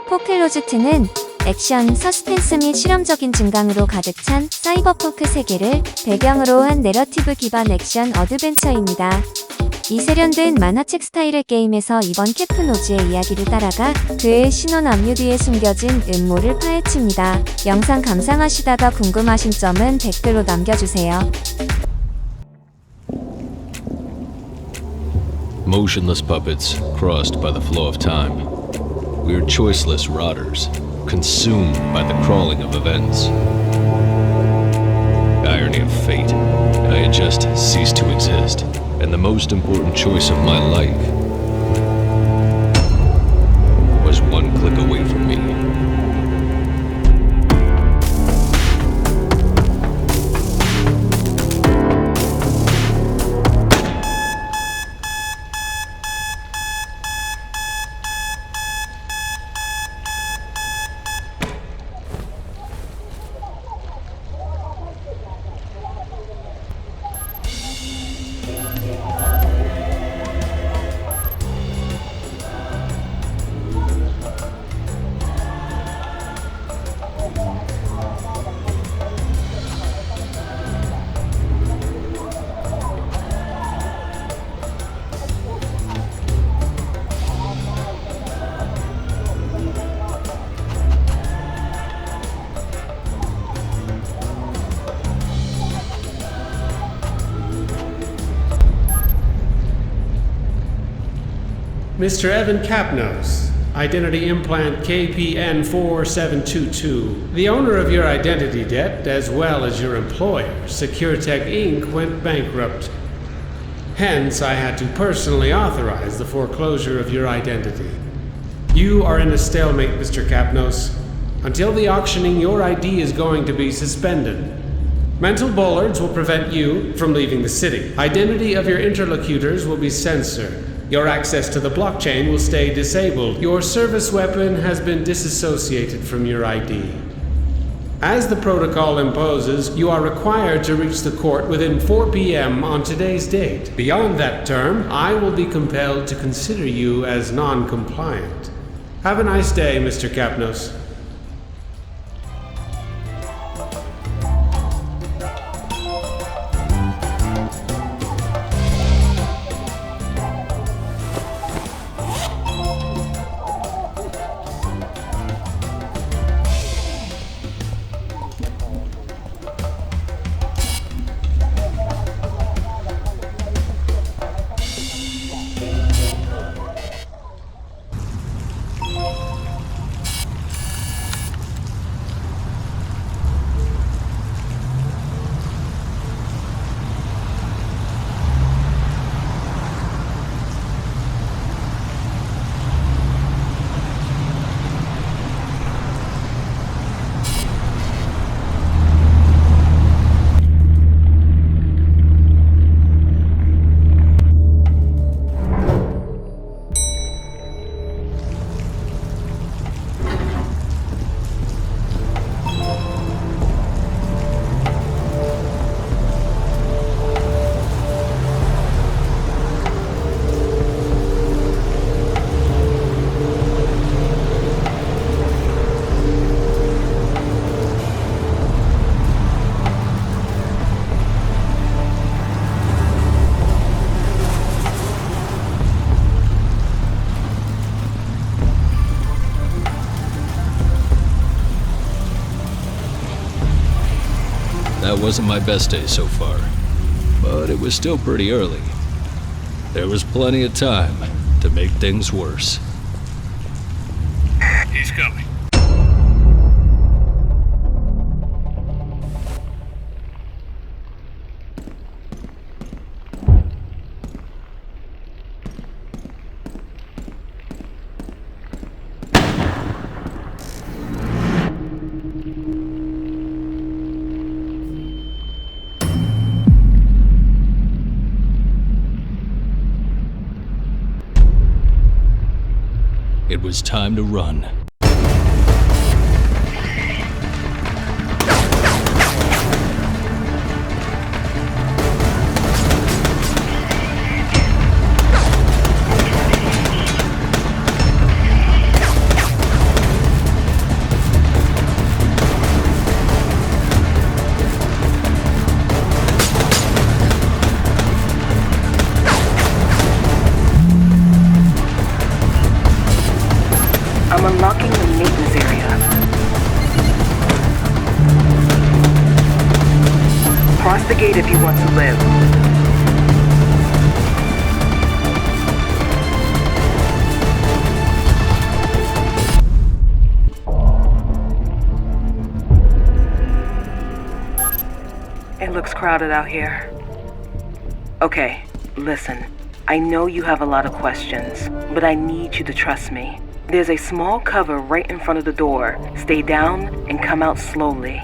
포어클로즈드는 액션, 서스펜스 및 실험적인 증강으로 가득 찬 사이버펑크 세계를 배경으로 한 내러티브 기반 액션 어드벤처입니다. 이 세련된 만화책 스타일의 게임에서 이번 카프노스의 이야기를 따라가 그의 신원 압류 뒤에 숨겨진 음모를 파헤칩니다. 영상 감상하시다가 궁금하신 점은 댓글로 남겨주세요. Motionless puppets crossed by the flow of time. We are choiceless rotters, consumed by the crawling of events. Irony of fate, I had just ceased to exist, and the most important choice of my life was one click away from me. Mr. Evan Kapnos, identity implant KPN4722. The owner of your identity debt, as well as your employer, SecureTech Inc., went bankrupt. Hence, I had to personally authorize the foreclosure of your identity. You are in a stalemate, Mr. Kapnos. Until the auctioning, your ID is going to be suspended. Mental bollards will prevent you from leaving the city. Identity of your interlocutors will be censored. Your access to the blockchain will stay disabled. Your service weapon has been disassociated from your ID. As the protocol imposes, you are required to reach the court within 4 p.m. on today's date. Beyond that term, I will be compelled to consider you as non-compliant. Have a nice day, Mr. Kapnos. That wasn't my best day so far, but it was still pretty early. There was plenty of time to make things worse. He's coming. It was time to run. I'm unlocking the maintenance area. Cross the gate if you want to live. It looks crowded out here. Okay, listen. I know you have a lot of questions, but I need you to trust me. There's a small cover right in front of the door. Stay down and come out slowly.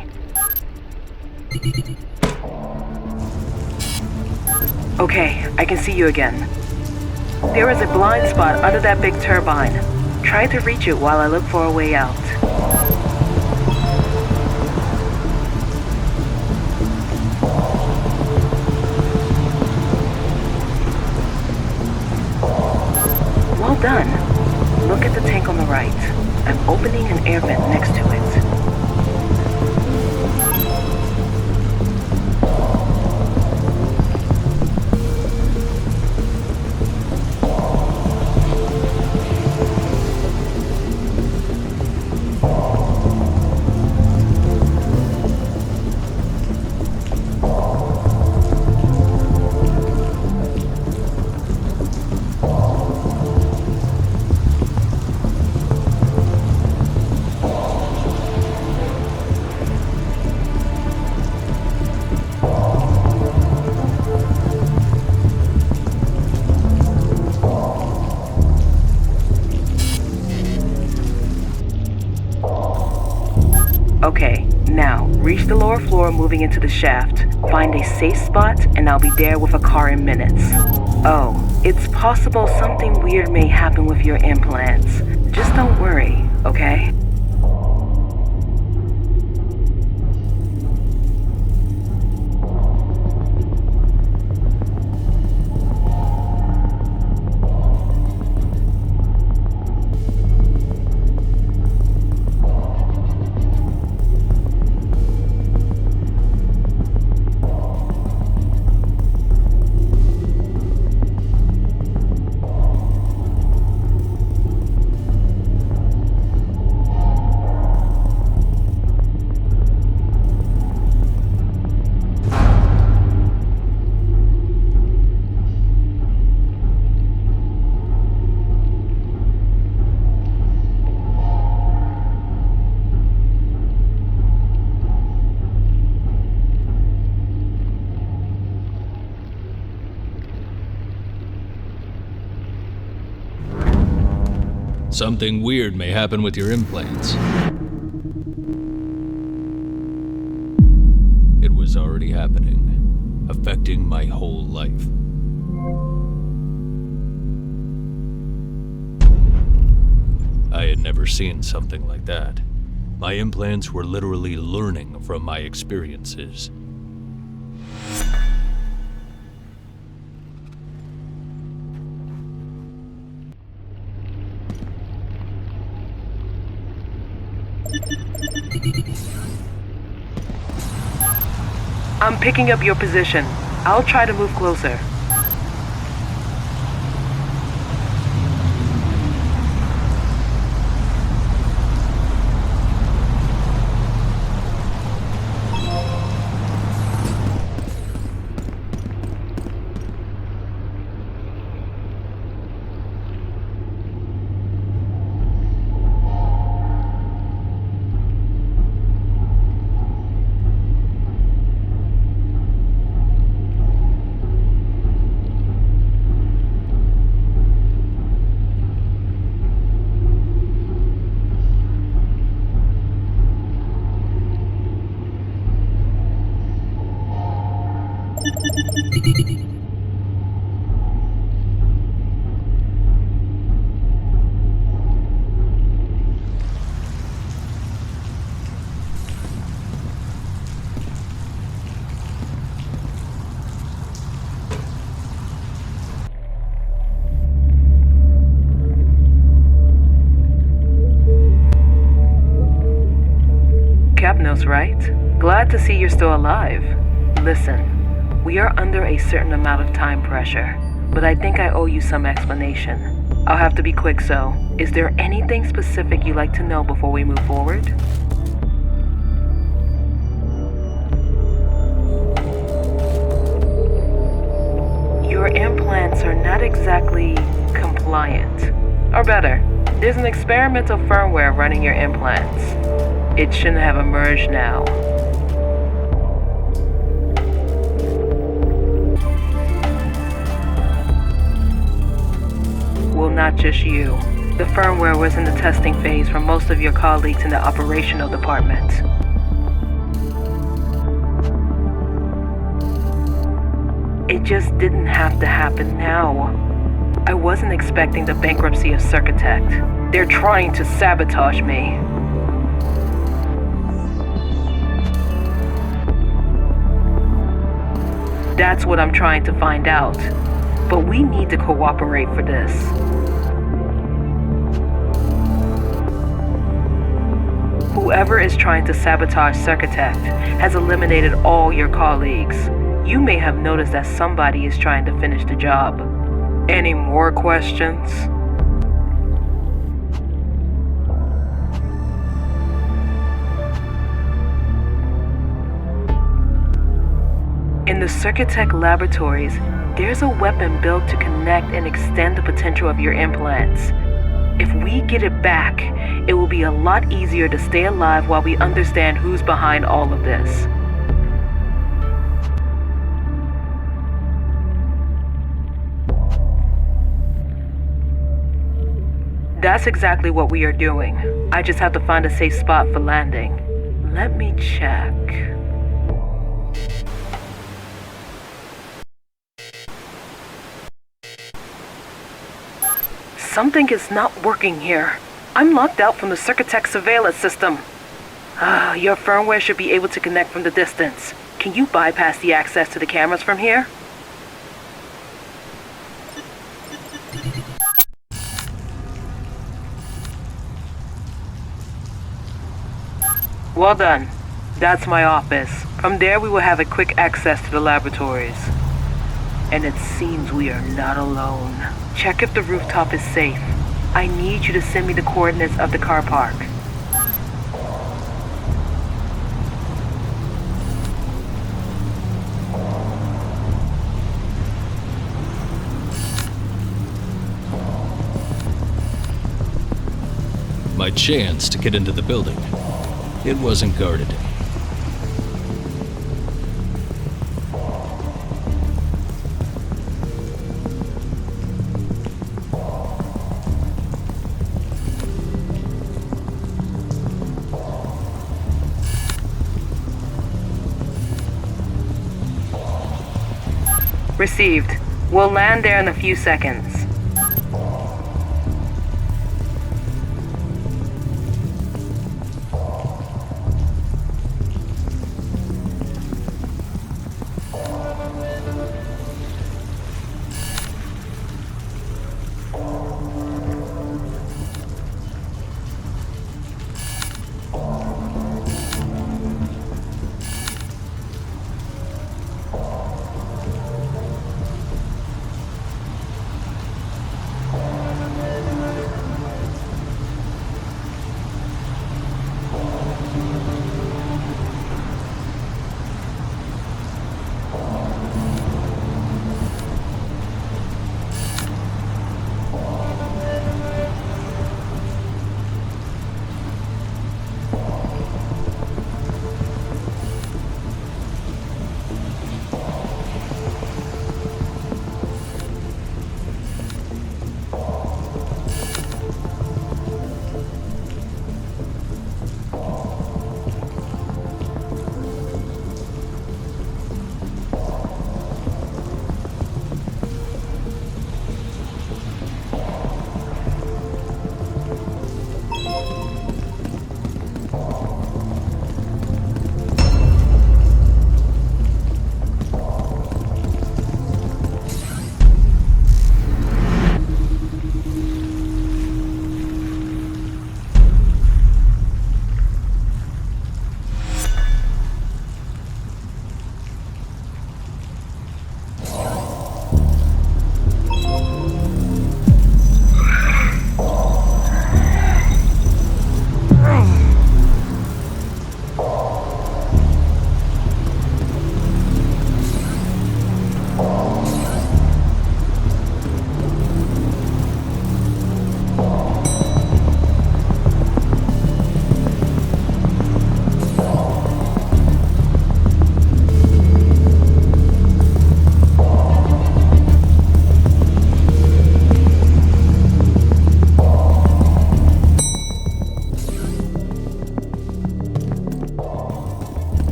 Okay, I can see you again. There is a blind spot under that big turbine. Try to reach it while I look for a way out. Well done. Look at the tank on the right. I'm opening an air vent next to it. Okay, now reach the lower floor moving into the shaft. Find a safe spot and I'll be there with a car in minutes. Oh, it's possible something weird may happen with your implants. Just don't worry, okay? Something weird may happen with your implants. It was already happening, affecting my whole life. I had never seen something like that. My implants were literally learning from my experiences. I'm picking up your position. I'll try to move closer. Capnos, right? Glad to see you're still alive. Listen, we are under a certain amount of time pressure, but I think I owe you some explanation. I'll have to be quick, so is there anything specific you'd like to know before we move forward? Your implants are not exactly compliant. Or better, there's an experimental firmware running your implants. It shouldn't have emerged now. Well, not just you. The firmware was in the testing phase for most of your colleagues in the operational department. It just didn't have to happen now. I wasn't expecting the bankruptcy of Circotect. They're trying to sabotage me. That's what I'm trying to find out. But we need to cooperate for this. Whoever is trying to sabotage Circotect has eliminated all your colleagues. You may have noticed that somebody is trying to finish the job. Any more questions? In the Circotech laboratories, there's a weapon built to connect and extend the potential of your implants. If we get it back, it will be a lot easier to stay alive while we understand who's behind all of this. That's exactly what we are doing. I just have to find a safe spot for landing. Let me check. Something is not working here. I'm locked out from the Circotech surveillance system. Your firmware should be able to connect from the distance. Can you bypass the access to the cameras from here? Well done. That's my office. From there we will have a quick access to the laboratories. And it seems we are not alone. Check if the rooftop is safe. I need you to send me the coordinates of the car park. My chance to get into the building. It wasn't guarded. Received. We'll land there in a few seconds.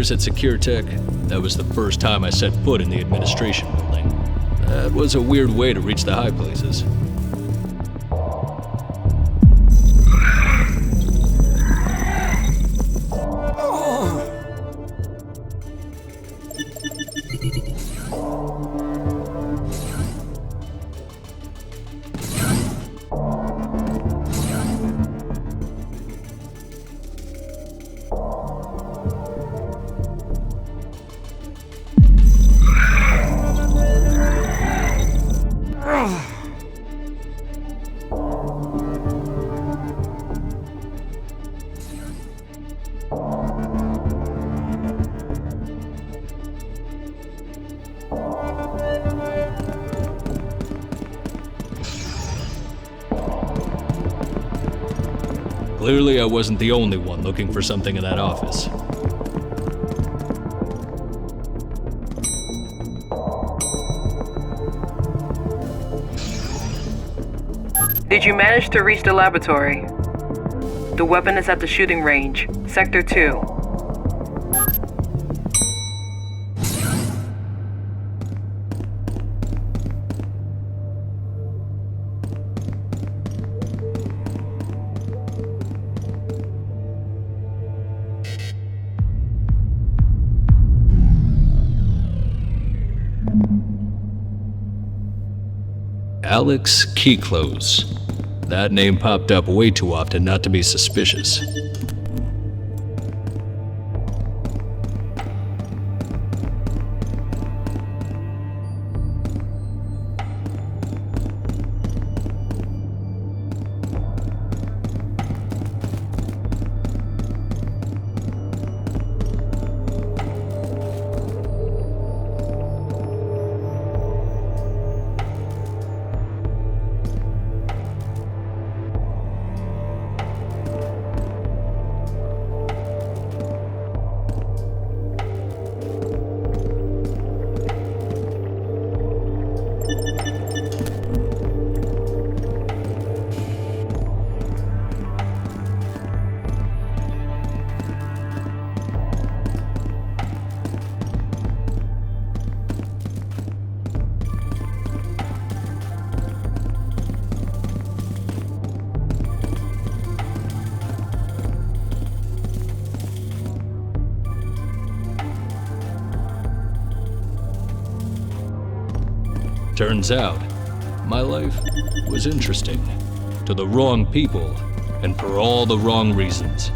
years at Secure Tech, that was the first time I set foot in the administration building. That was a weird way to reach the high places. Clearly, I wasn't the only one looking for something in that office. Did you manage to reach the laboratory? The weapon is at the shooting range, Sector 2. Alex Keyclose. That name popped up way too often not to be suspicious. Turns out, my life was interesting. To the wrong people, and for all the wrong reasons.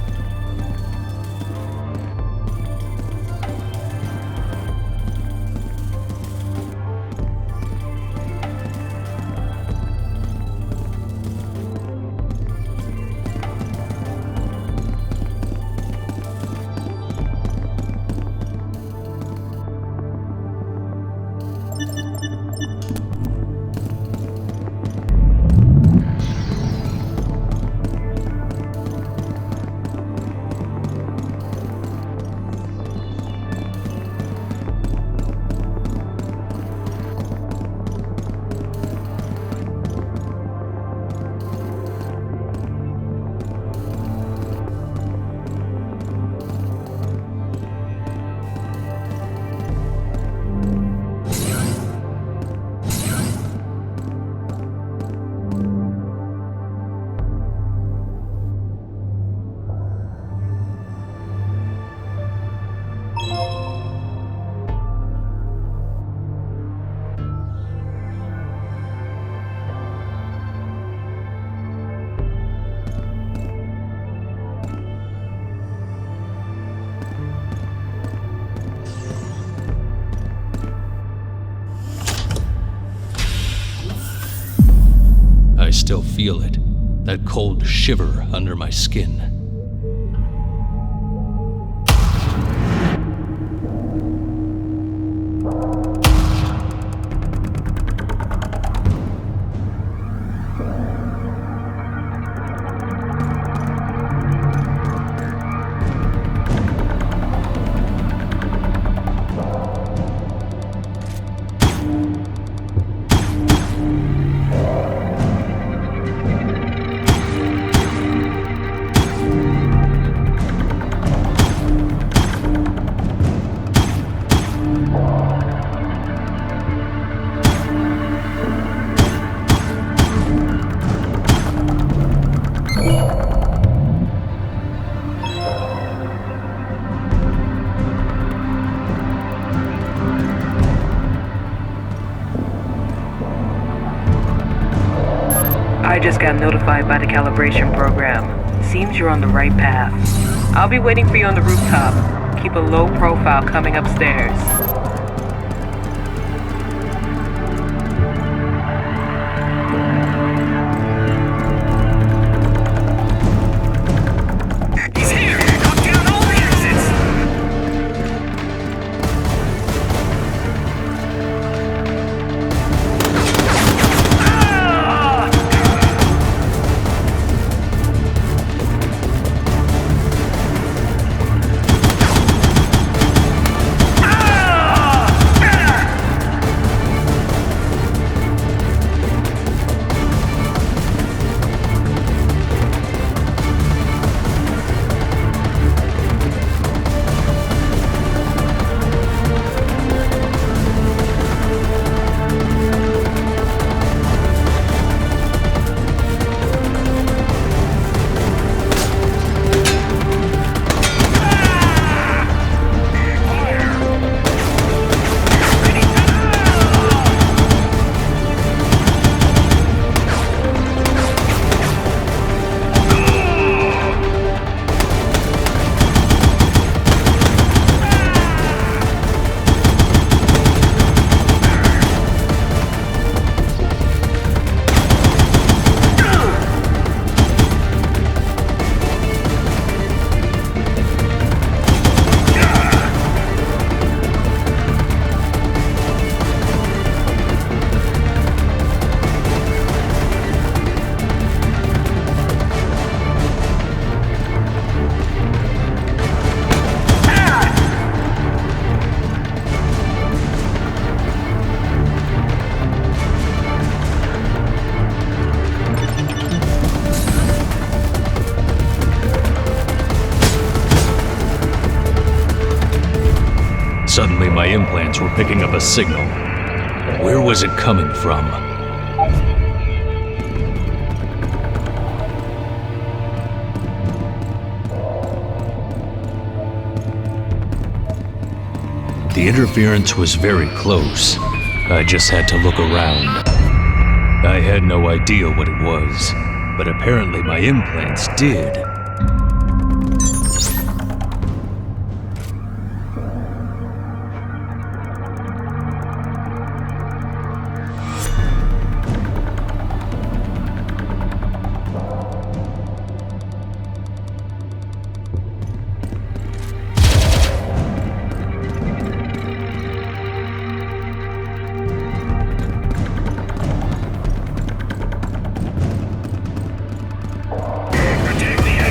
I still feel it, that cold shiver under my skin. I just got notified by the calibration program. Seems you're on the right path. I'll be waiting for you on the rooftop. Keep a low profile coming upstairs. He's here! Knock down all the exits! Suddenly, my implants were picking up a signal. Where was it coming from? The interference was very close. I just had to look around. I had no idea what it was, but apparently my implants did. Protect the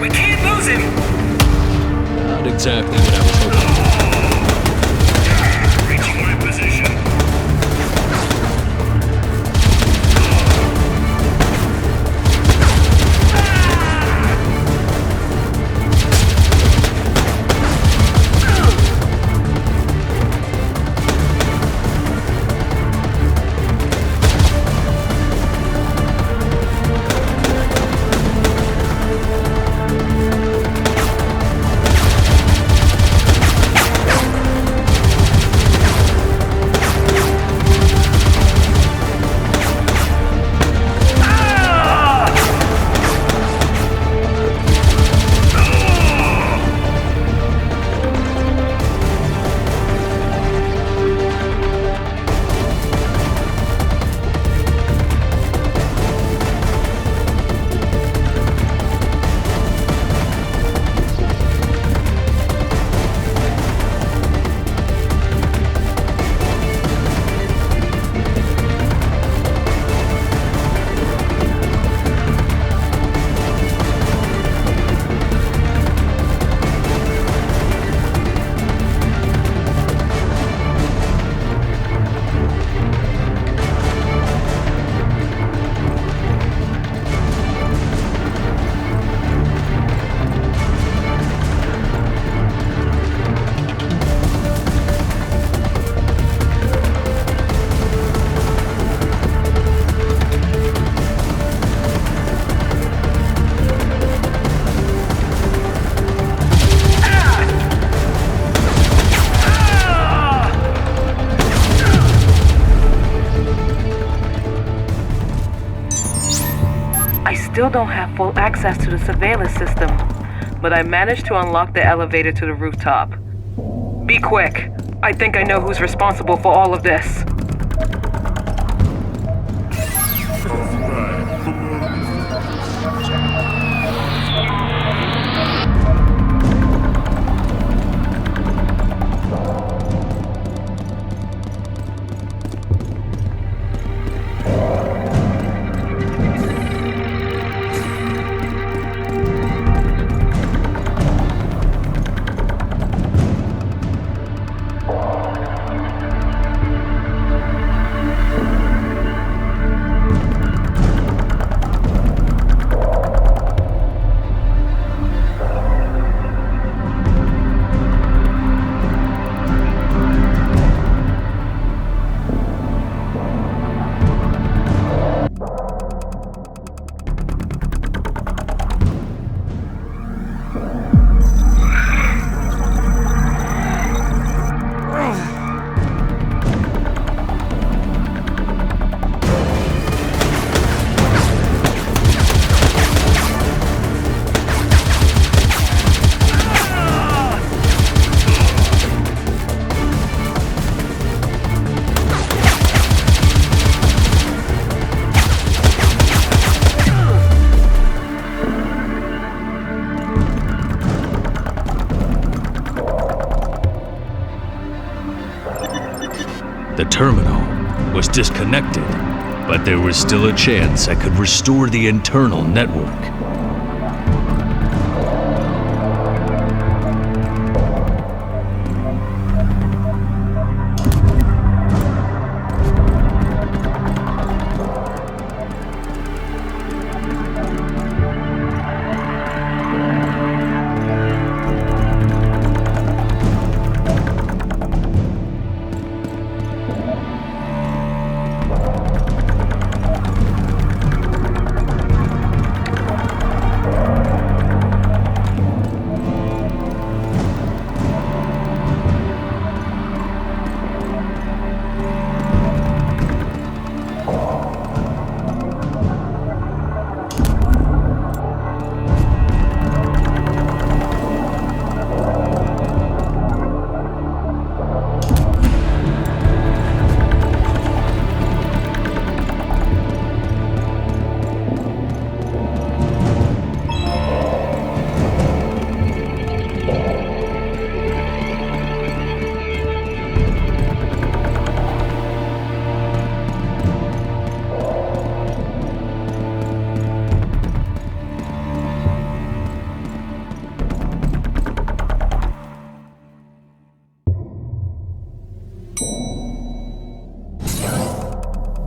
We can't lose him! Not exactly what I was hoping. Reaching my position. Still don't have full access to the surveillance system, but I managed to unlock the elevator to the rooftop. Be quick. I think I know who's responsible for all of this. The terminal was disconnected, but there was still a chance I could restore the internal network.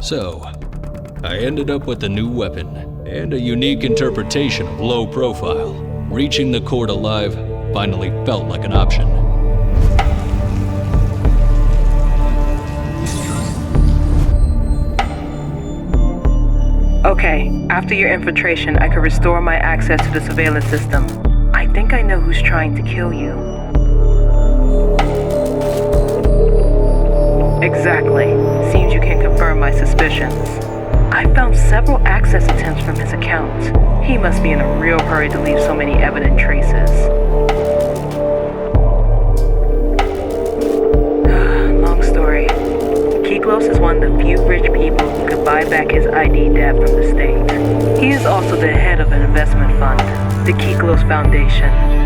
So, I ended up with a new weapon and a unique interpretation of low profile. Reaching the court alive finally felt like an option. Okay, after your infiltration, I could restore my access to the surveillance system. I think I know who's trying to kill you. Exactly. Seems you can confirm my suspicions. I found several access attempts from his account. He must be in a real hurry to leave so many evident traces. Long story. Kyklos is one of the few rich people who could buy back his ID debt from the state. He is also the head of an investment fund, the Kyklos Foundation.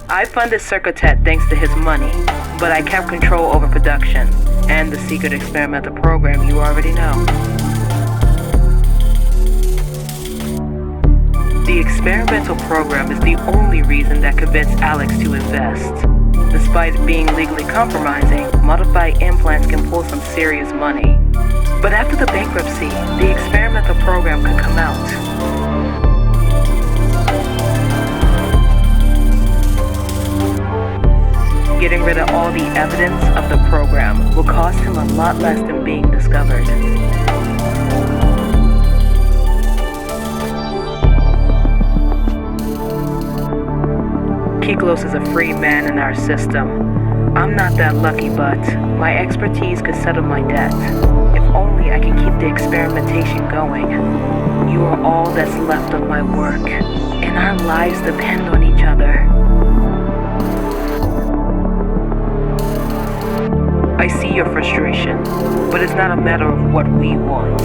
I funded Circuitet thanks to his money, but I kept control over production and the secret experimental program you already know. The experimental program is the only reason that convinced Alex to invest. Despite being legally compromising, modified implants can pull some serious money. But after the bankruptcy, the experimental program could come out. Getting rid of all the evidence of the program will cost him a lot less than being discovered. Kyklos is a free man in our system. I'm not that lucky, but my expertise could settle my debt. If only I can keep the experimentation going. You are all that's left of my work, and our lives depend on each other. I see your frustration, but it's not a matter of what we want.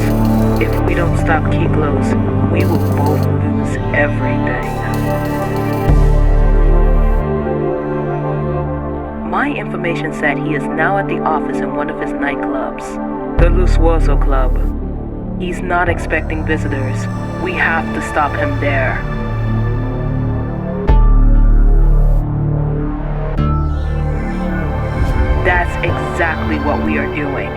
If we don't stop Kyklos, we will both lose everything. My information said he is now at the office in one of his nightclubs, the Lusuoso Club. He's not expecting visitors. We have to stop him there. That's exactly what we are doing.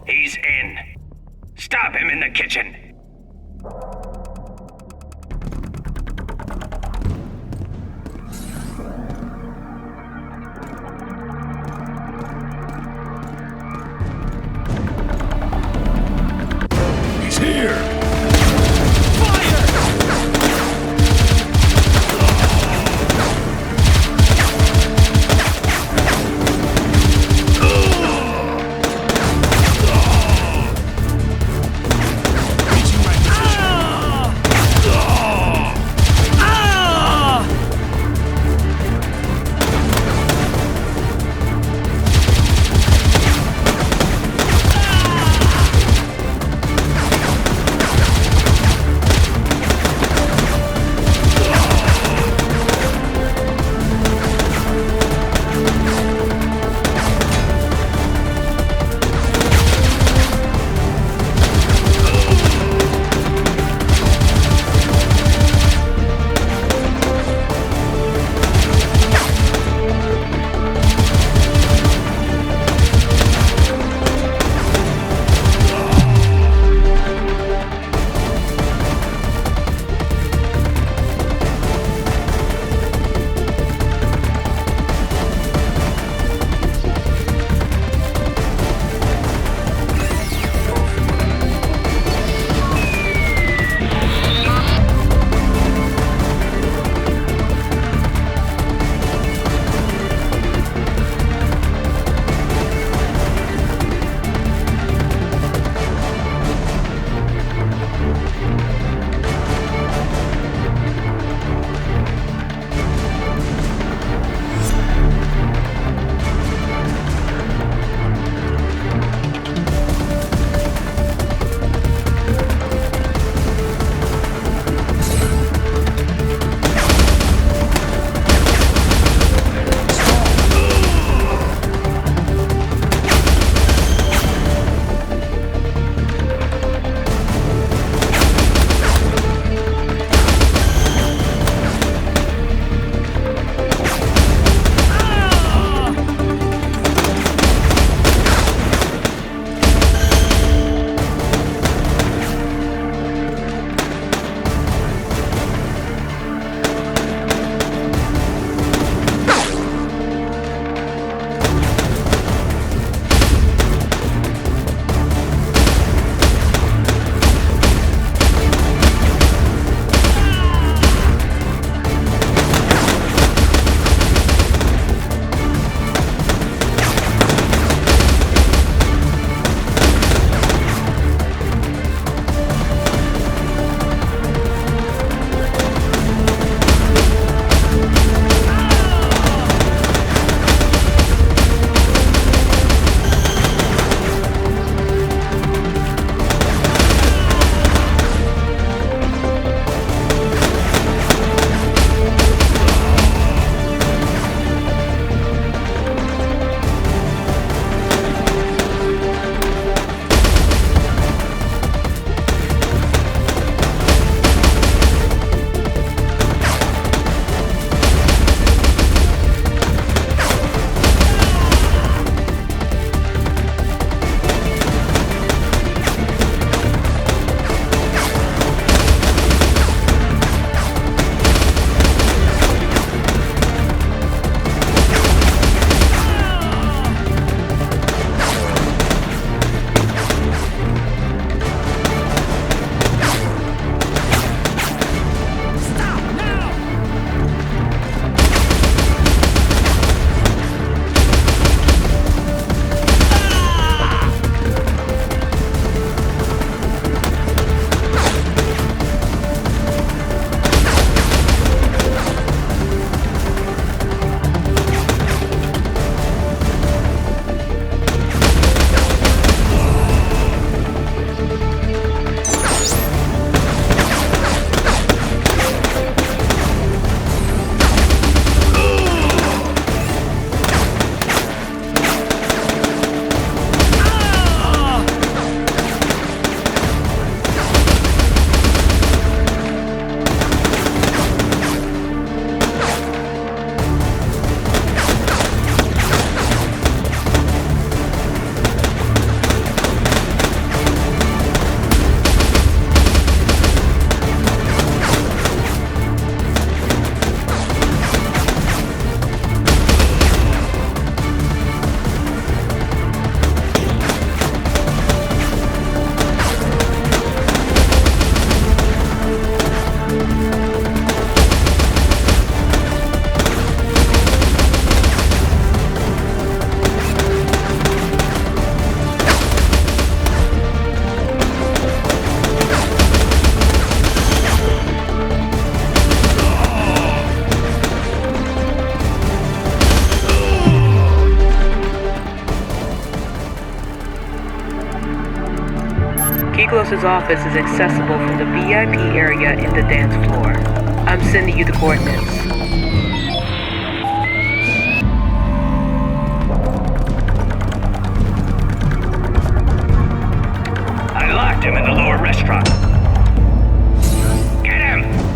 He's in. Stop him in the kitchen. He's here! Keglos' office is accessible from the VIP area in the dance floor. I'm sending you the coordinates. I locked him in the lower restaurant. Get him!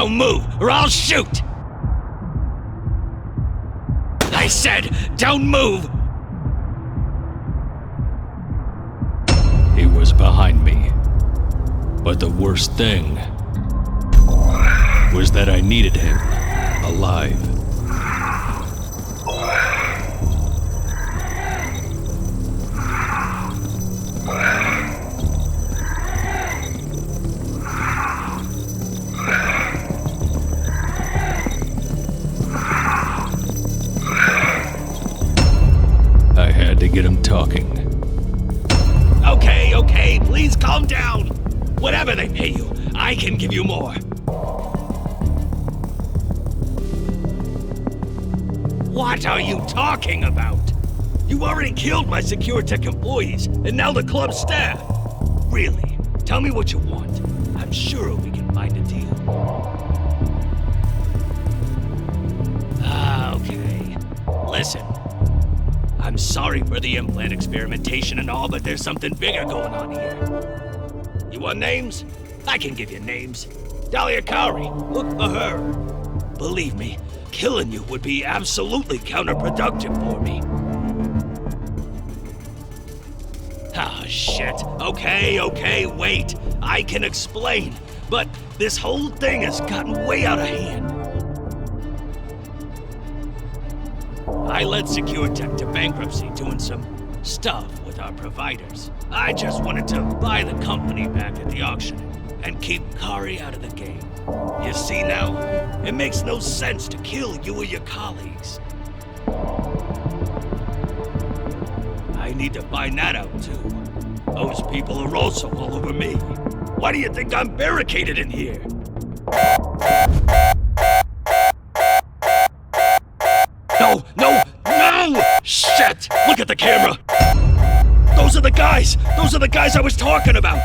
Don't move, or I'll shoot! I said, don't move! He was behind me. But the worst thing was that I needed him alive. I had to get him talking. Okay, please calm down. Whatever they pay you, I can give you more. What are you talking about? You already killed my SecureTech employees, and now the club staff. Really, tell me what you want. I'm sure we can find a deal. Okay, listen. I'm sorry for the implant experimentation and all, but there's something bigger going on here. You want names? I can give you names. Dahlia Cowrie, look for her. Believe me, killing you would be absolutely counterproductive for me. Ah, shit. Okay, wait. I can explain. But this whole thing has gotten way out of hand. I led SecureTech to bankruptcy doing some stuff with our providers. I just wanted to buy the company back at the auction and keep Kari out of the game. You see now? It makes no sense to kill you or your colleagues. I need to find that out too. Those people are also all over me. Why do you think I'm barricaded in here? No! Shit! Look at the camera! Those are the guys I was talking about!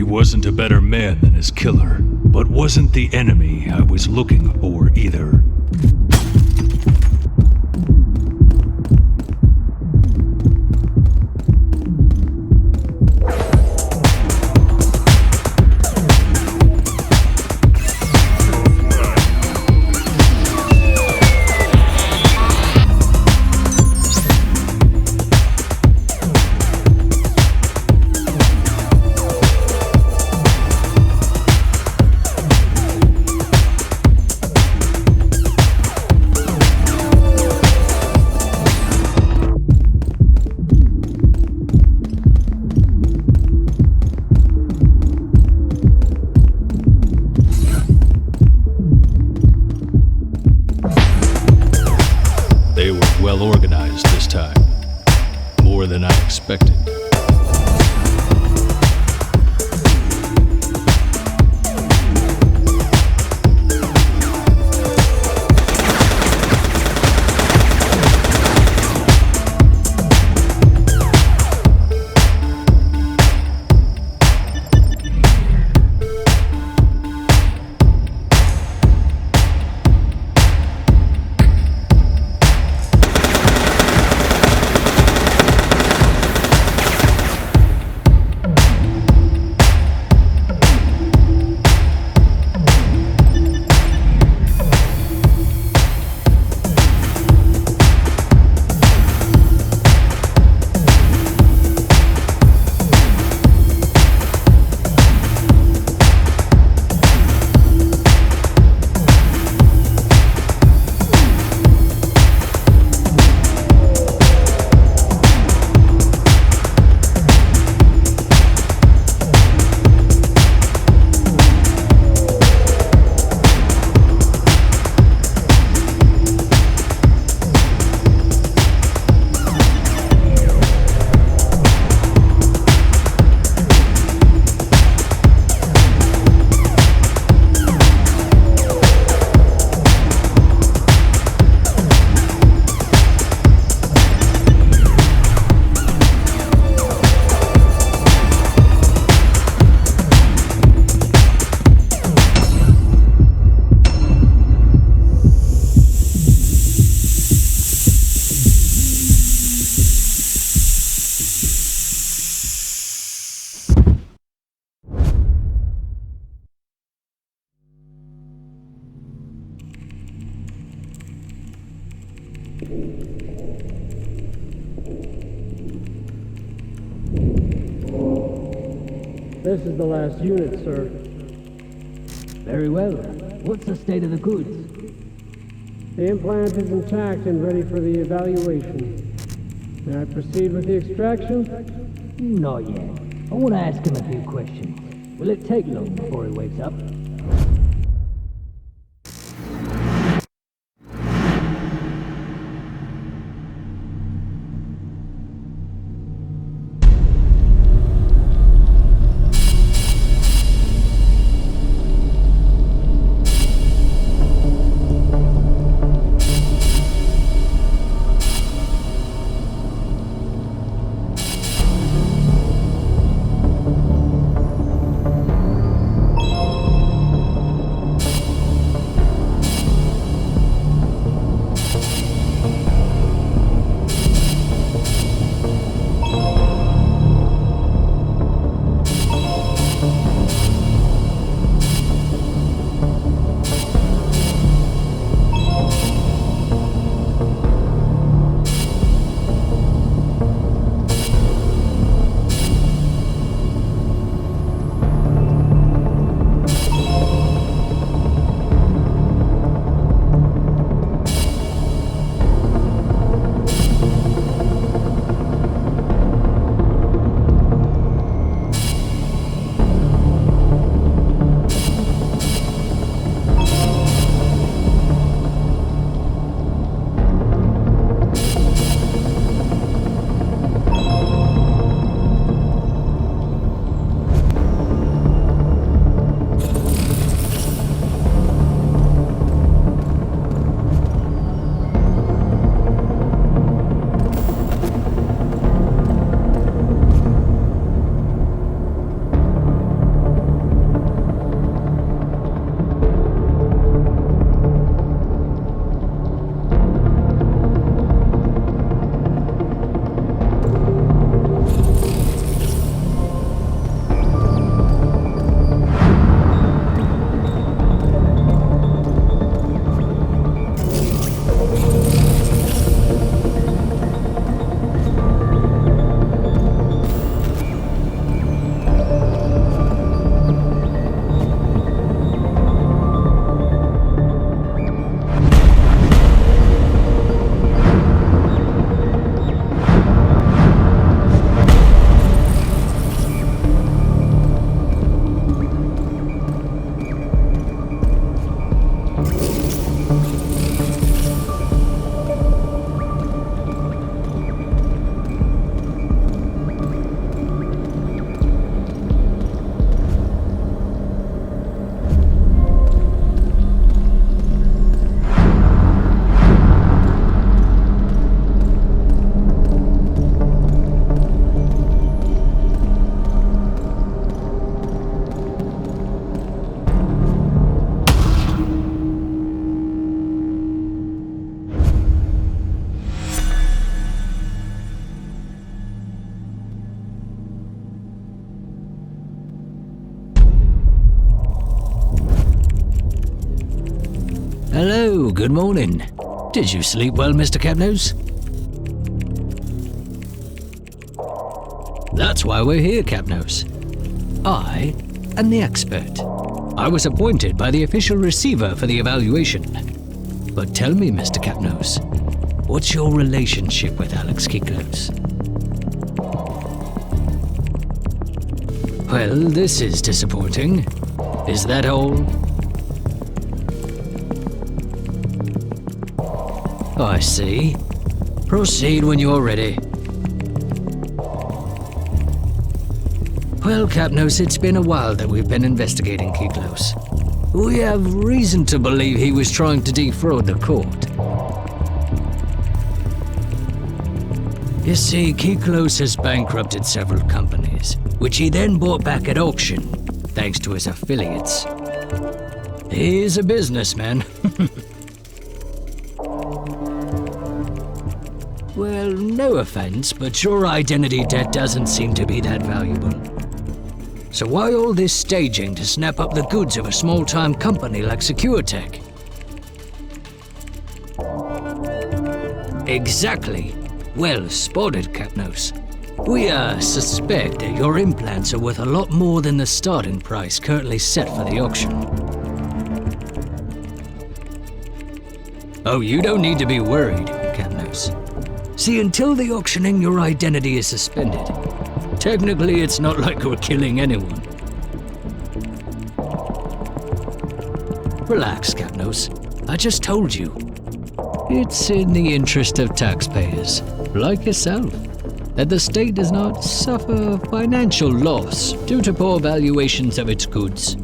Wasn't a better man than his killer, but wasn't the enemy I was looking for either. Well organized this time. More than I expected. This is the last unit, sir. Very well. What's the state of the goods? The implant is intact and ready for the evaluation. May I proceed with the extraction? Not yet. I want to ask him a few questions. Will it take long before he wakes up? Hello, good morning. Did you sleep well, Mr. Capnose? That's why we're here, Capnose. I am the expert. I was appointed by the official receiver for the evaluation. But tell me, Mr. Capnose, what's your relationship with Alex Kiklos? Well, this is disappointing. Is that all? I see. Proceed when you're ready. Well, Capnose, it's been a while that we've been investigating Kiklos. We have reason to believe he was trying to defraud the court. You see, Kiklos has bankrupted several companies, which he then bought back at auction, thanks to his affiliates. He is a businessman. Well, no offense, but your identity debt doesn't seem to be that valuable. So why all this staging to snap up the goods of a small-time company like SecureTech? Exactly. Well spotted, Katnos. We suspect that your implants are worth a lot more than the starting price currently set for the auction. Oh, you don't need to be worried, Katnos. See, until the auctioning, your identity is suspended. Technically, it's not like we're killing anyone. Relax, Katnos. I just told you. It's in the interest of taxpayers, like yourself, that the state does not suffer financial loss due to poor valuations of its goods.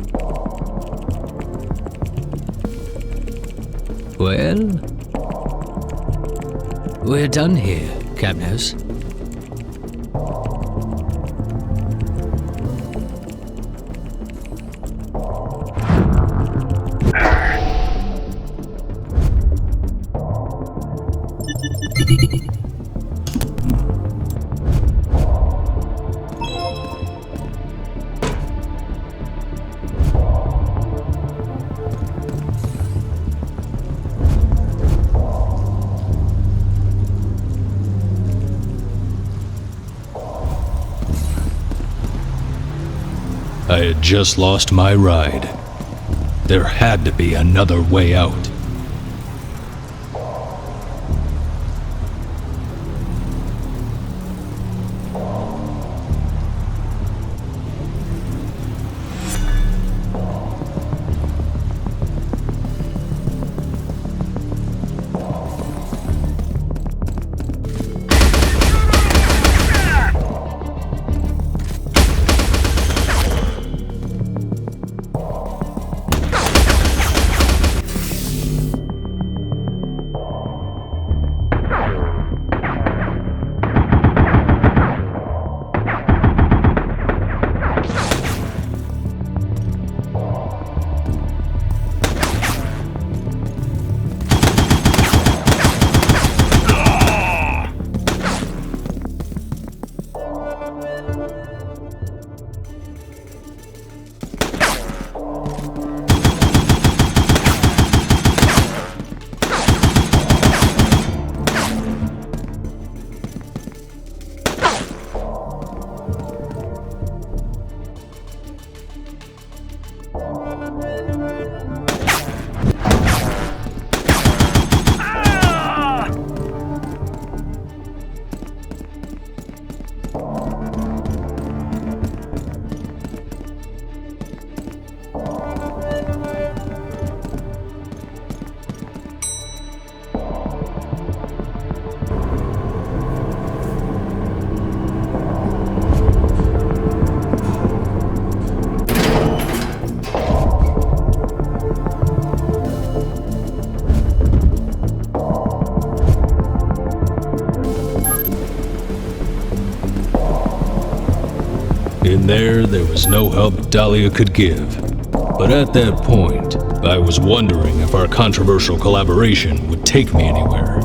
Well, we're done here, Katnos. I had just lost my ride. There had to be another way out. In there was no help Dahlia could give. But at that point, I was wondering if our controversial collaboration would take me anywhere.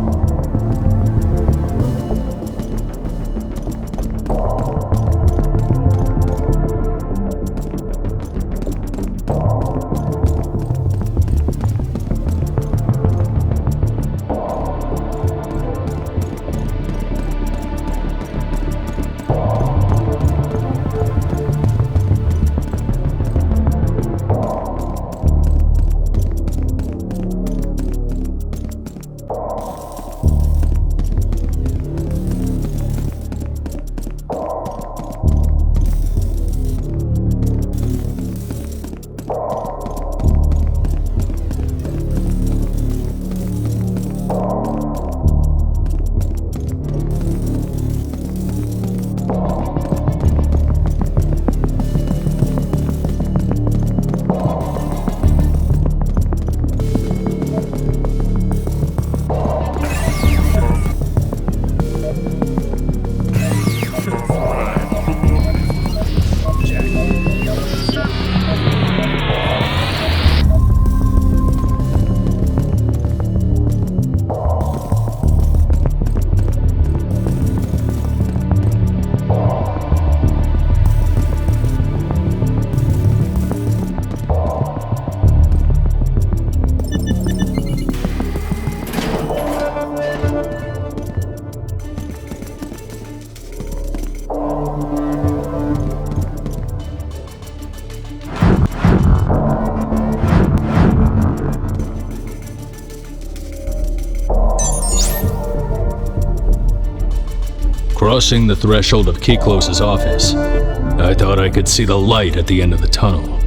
Crossing the threshold of Keyclose's office, I thought I could see the light at the end of the tunnel.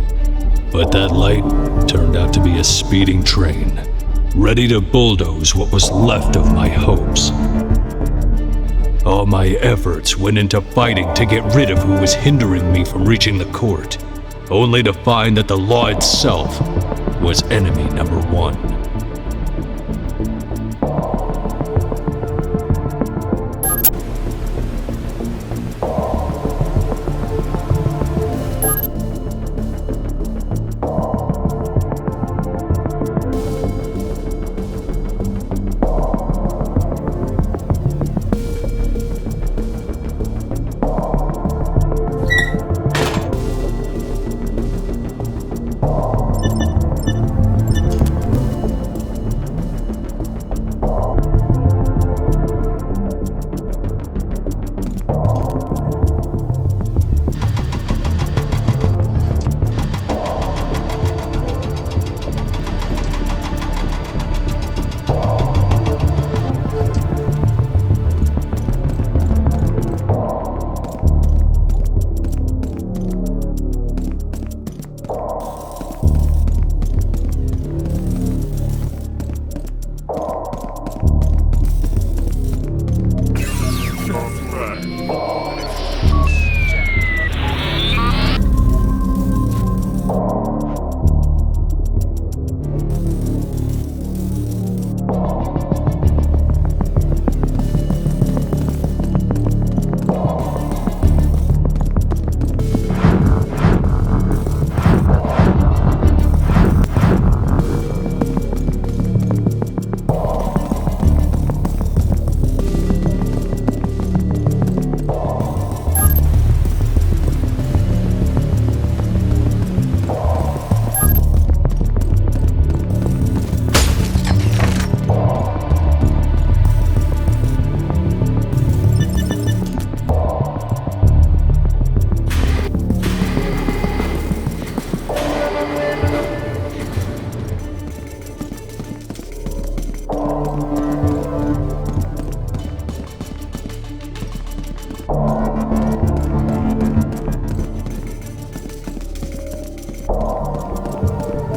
But that light turned out to be a speeding train, ready to bulldoze what was left of my hopes. All my efforts went into fighting to get rid of who was hindering me from reaching the court, only to find that the law itself was enemy number one.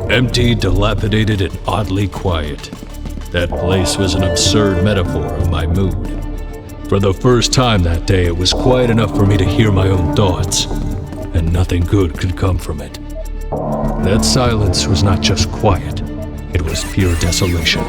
Empty, dilapidated, and oddly quiet. That place was an absurd metaphor of my mood. For the first time that day, it was quiet enough for me to hear my own thoughts, and nothing good could come from it. That silence was not just quiet, it was pure desolation.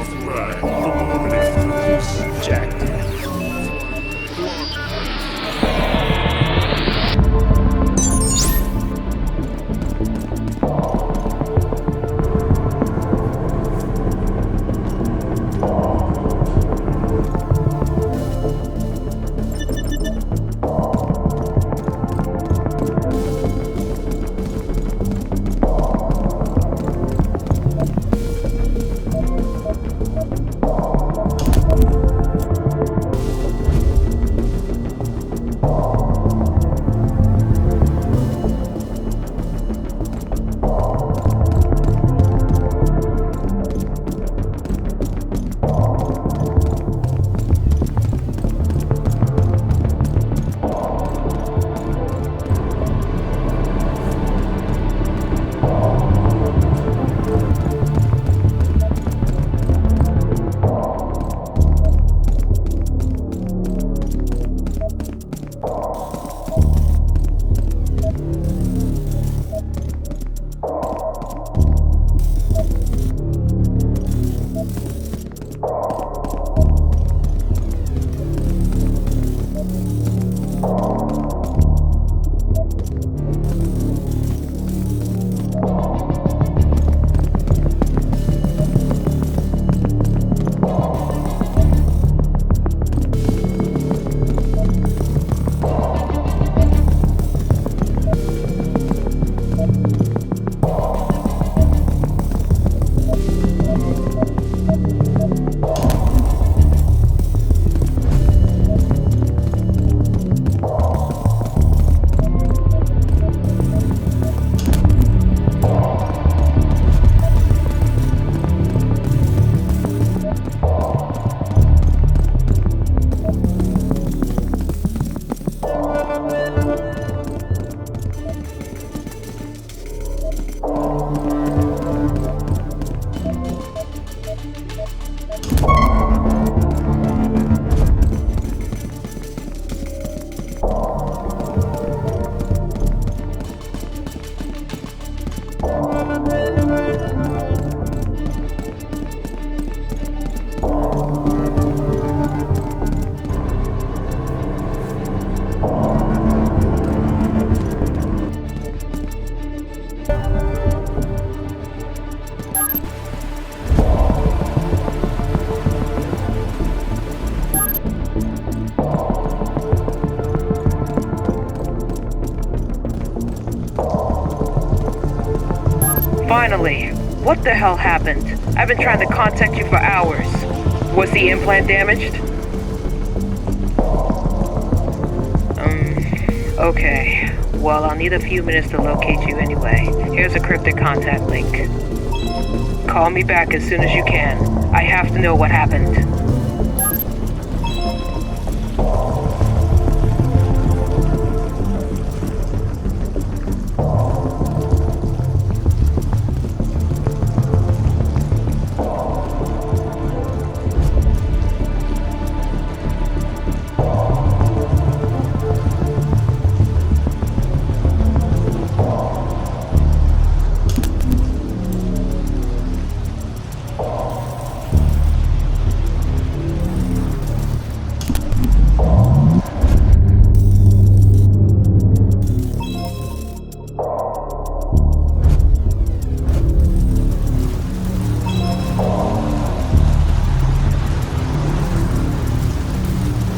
What the hell happened? I've been trying to contact you for hours. Was the implant damaged? Okay. Well, I'll need a few minutes to locate you anyway. Here's a cryptic contact link. Call me back as soon as you can. I have to know what happened.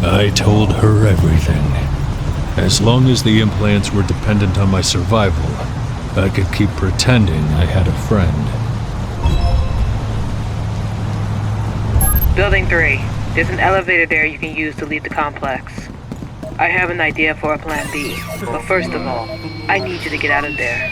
I told her everything. As long as the implants were dependent on my survival, I could keep pretending I had a friend. Building 3. There's an elevator there you can use to leave the complex. I have an idea for a plan B, but first of all, I need you to get out of there.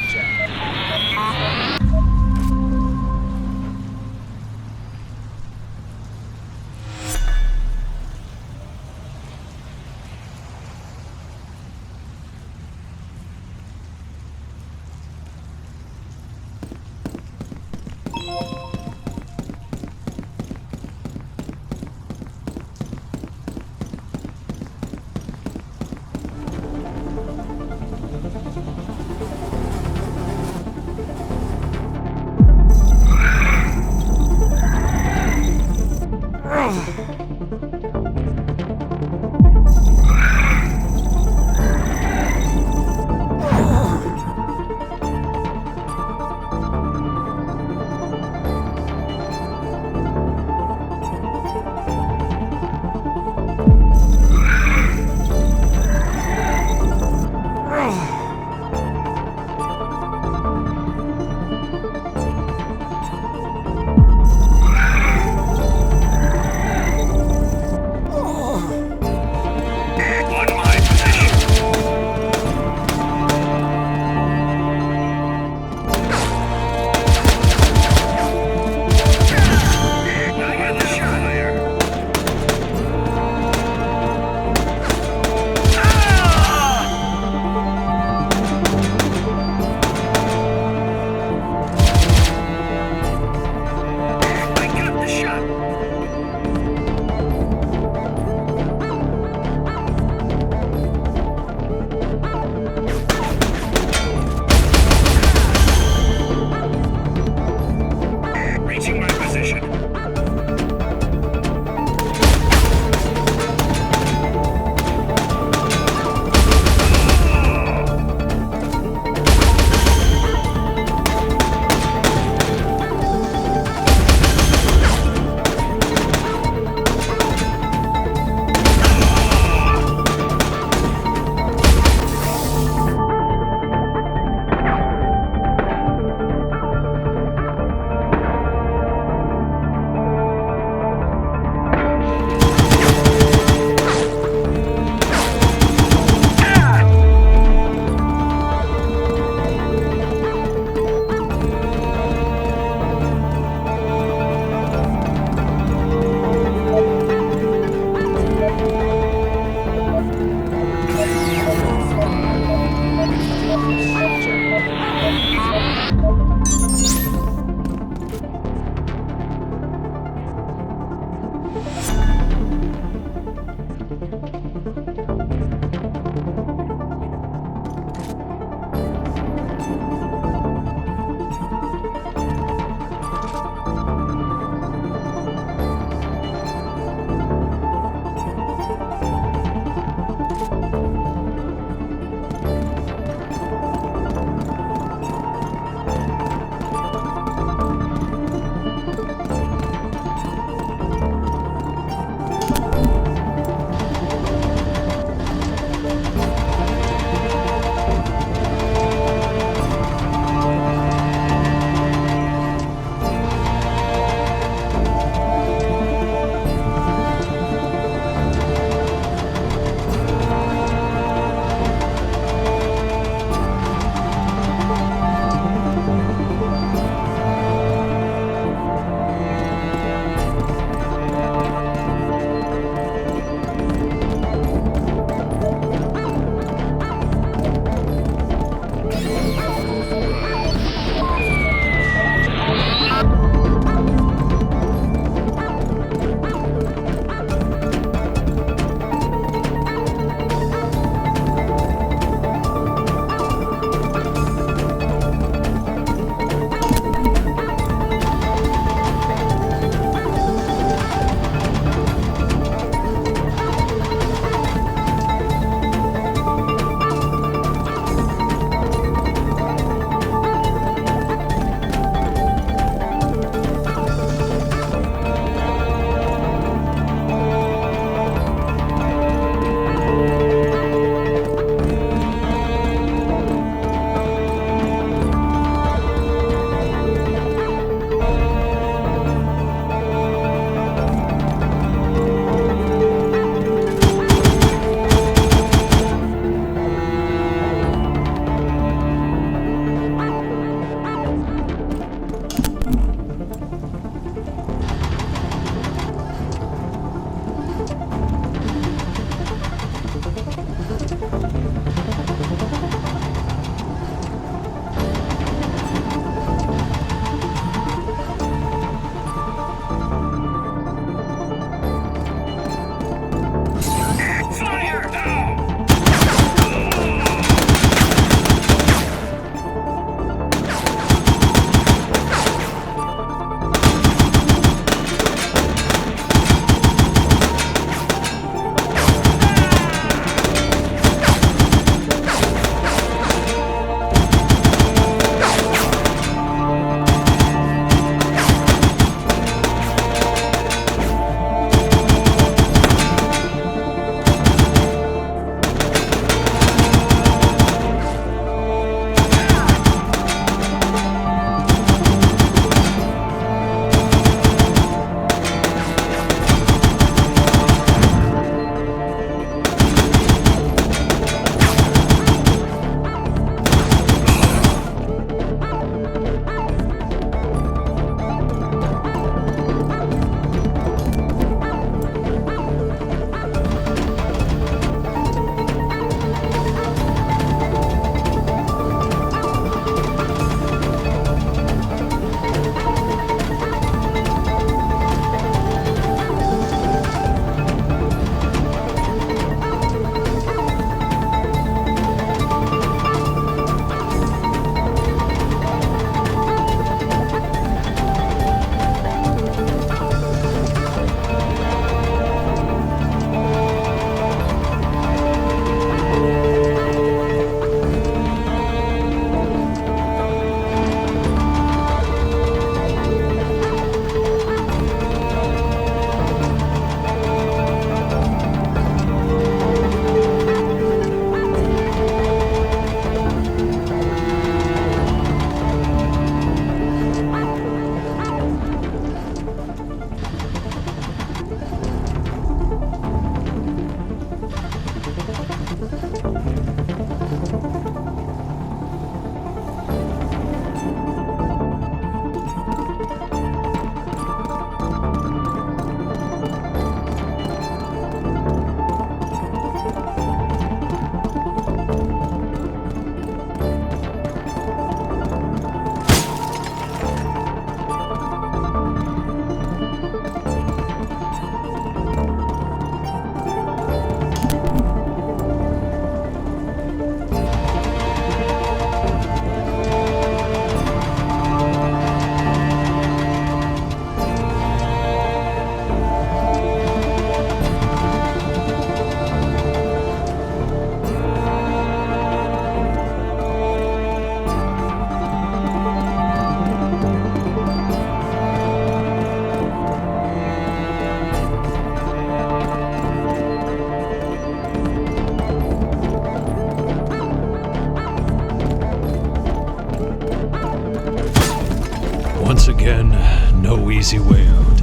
no easy way out.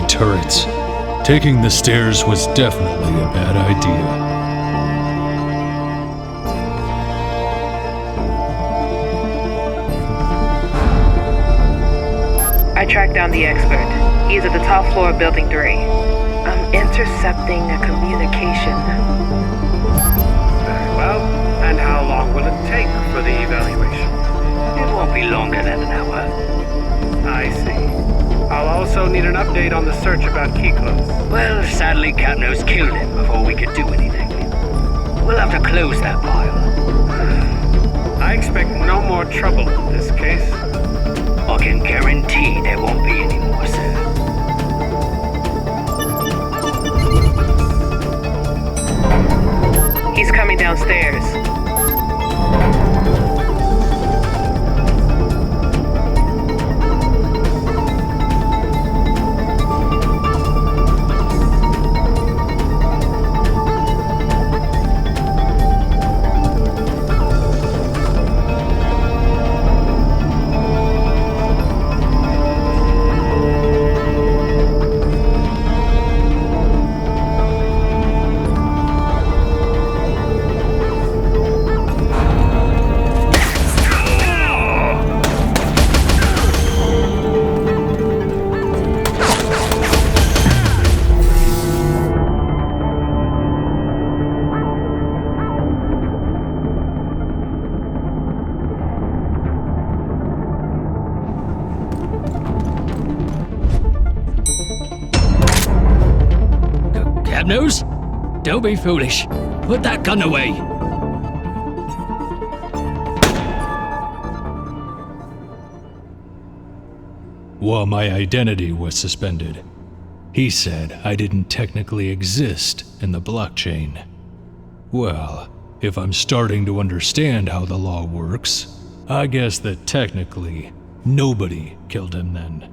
Turrets. Taking the stairs was definitely a bad idea. I tracked down the expert. He's at the top floor of Building 3. I'm intercepting a communication. Very well. And how long will it take for the evaluation? It won't be longer than an hour. I see. I'll also need an update on the search about Keyclose. Well, sadly, Capnos killed him before we could do anything. We'll have to close that file. I expect no more trouble in this case. I can guarantee there won't be any more, sir. He's coming downstairs. Capnose? Don't be foolish. Put that gun away. While my identity was suspended, he said I didn't technically exist in the blockchain. Well, if I'm starting to understand how the law works, I guess that technically nobody killed him then.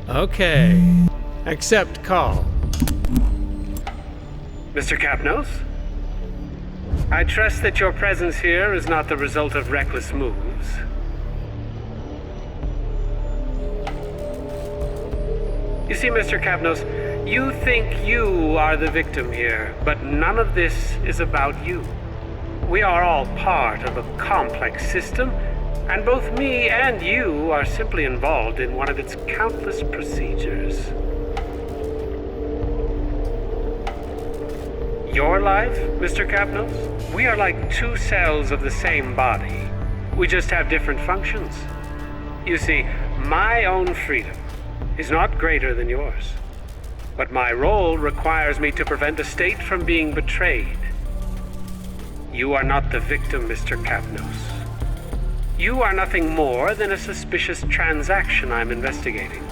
Okay. Accept call. Mr. Capnose? I trust that your presence here is not the result of reckless moves. You see, Mr. Capnose, you think you are the victim here, but none of this is about you. We are all part of a complex system, and both me and you are simply involved in one of its countless procedures. Your life, Mr. Capnose? We are like two cells of the same body. We just have different functions. You see, my own freedom is not greater than yours. But my role requires me to prevent the state from being betrayed. You are not the victim, Mr. Capnose. You are nothing more than a suspicious transaction I'm investigating.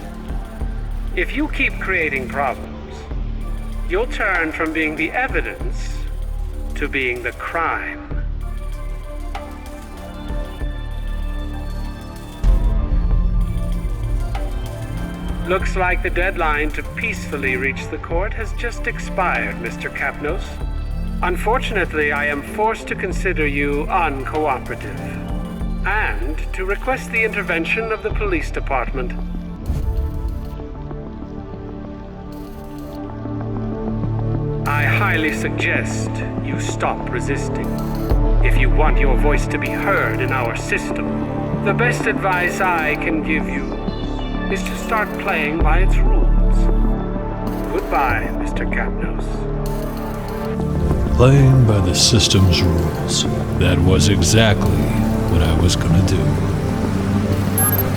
If you keep creating problems, you'll turn from being the evidence to being the crime. Looks like the deadline to peacefully reach the court has just expired, Mr. Capnose. Unfortunately, I am forced to consider you uncooperative and to request the intervention of the police department. I highly suggest you stop resisting. If you want your voice to be heard in our system, the best advice I can give you is to start playing by its rules. Goodbye, Mr. Capnose. Playing by the system's rules. That was exactly what I was gonna do.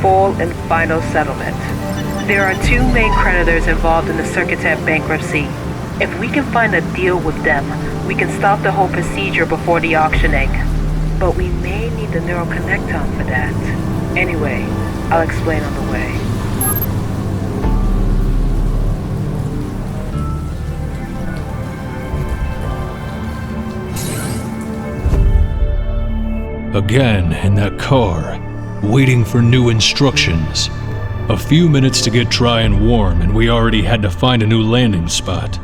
Full and final settlement. There are two main creditors involved in the Circuitec bankruptcy. If we can find a deal with them, we can stop the whole procedure before the auctioning. But we may need the neural connectome for that. Anyway, I'll explain on the way. Again in that car, waiting for new instructions. A few minutes to get dry and warm, and we already had to find a new landing spot.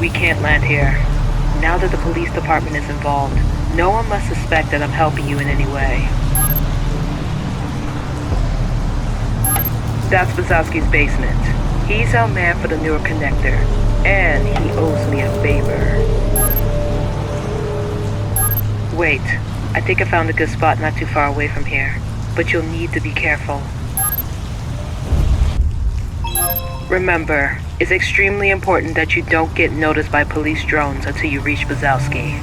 We can't land here. Now that the police department is involved, no one must suspect that I'm helping you in any way. That's Wazowski's basement. He's our man for the neural connector, and he owes me a favor. Wait, I think I found a good spot not too far away from here, but you'll need to be careful. Remember, it's extremely important that you don't get noticed by police drones until you reach Wazowski.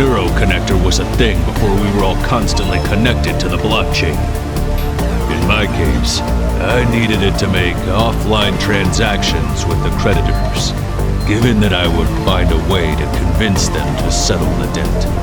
Neuroconnector was a thing before we were all constantly connected to the blockchain. In my case, I needed it to make offline transactions with the creditors, given that I would find a way to convince them to settle the debt.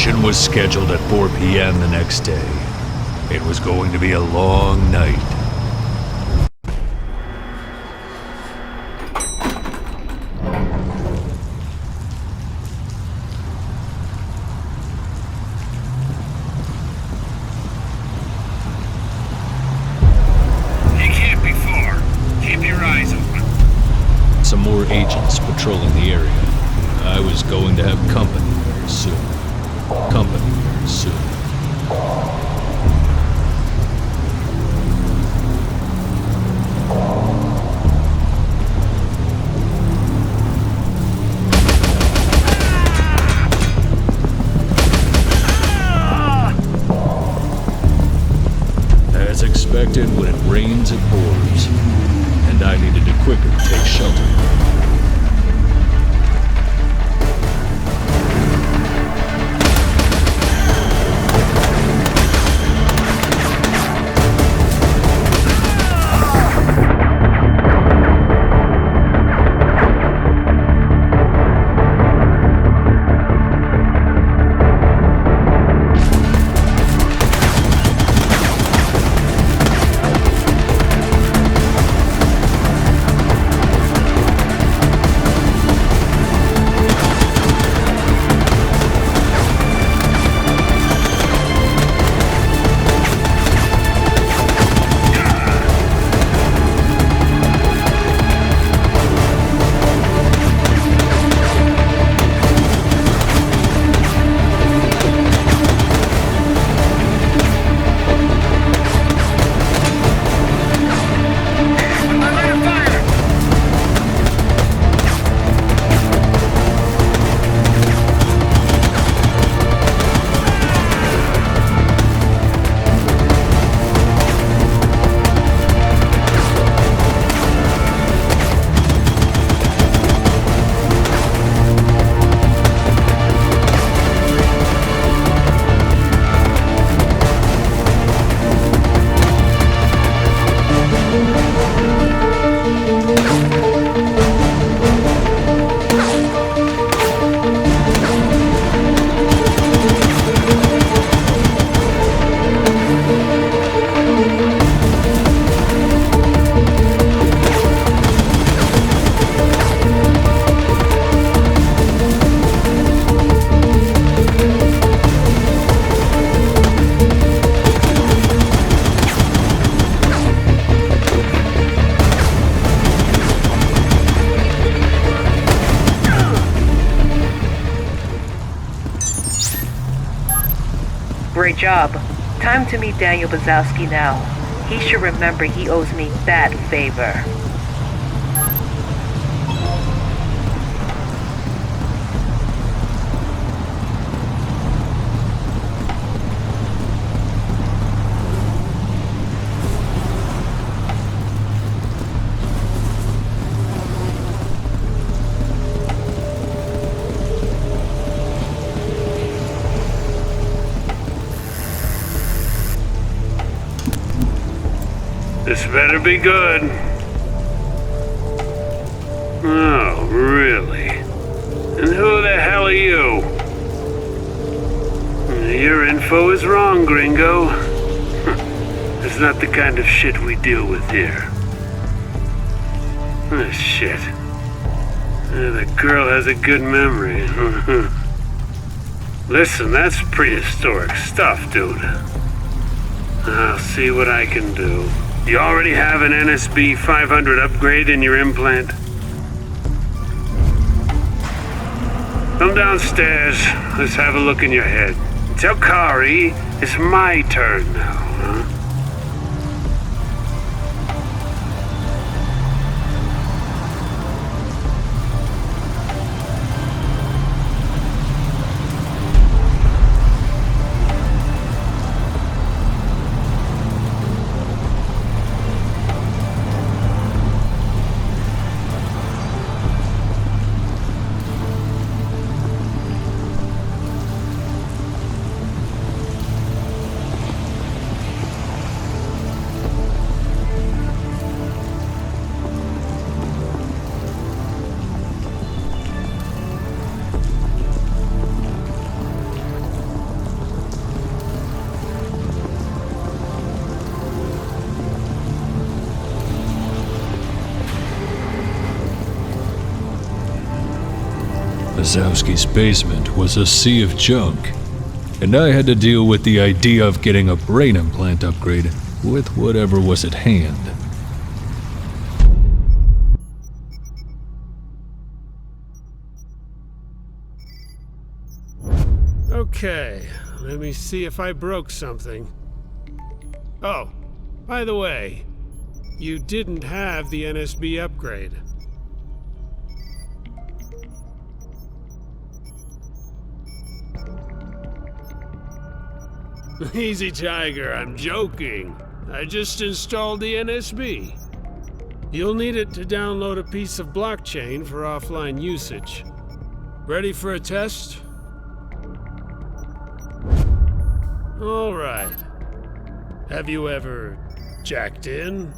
mission was scheduled at 4 p.m. the next day. It was going to be a long night. You can't be far. Keep your eyes open. Some more agents patrolling the area. I was going to have company very soon. Company very soon. As expected, when it rains, it pours. And I needed to quicker take shelter. Great job. Time to meet Daniel Bazowski now. He should remember he owes me that favor. This better be good. Oh, really? And who the hell are you? Your info is wrong, gringo. That's not the kind of shit we deal with here. Oh, shit. The girl has a good memory. Listen, that's prehistoric stuff, dude. I'll see what I can do. You already have an NSB 500 upgrade in your implant? Come downstairs. Let's have a look in your head. Tell Kari it's my turn now, huh? Wazowski's basement was a sea of junk, and I had to deal with the idea of getting a brain implant upgrade with whatever was at hand. Okay, let me see if I broke something. Oh, by the way, you didn't have the NSB upgrade. Easy, Tiger, I'm joking. I just installed the NSB. You'll need it to download a piece of blockchain for offline usage. Ready for a test? All right. Have you ever jacked in?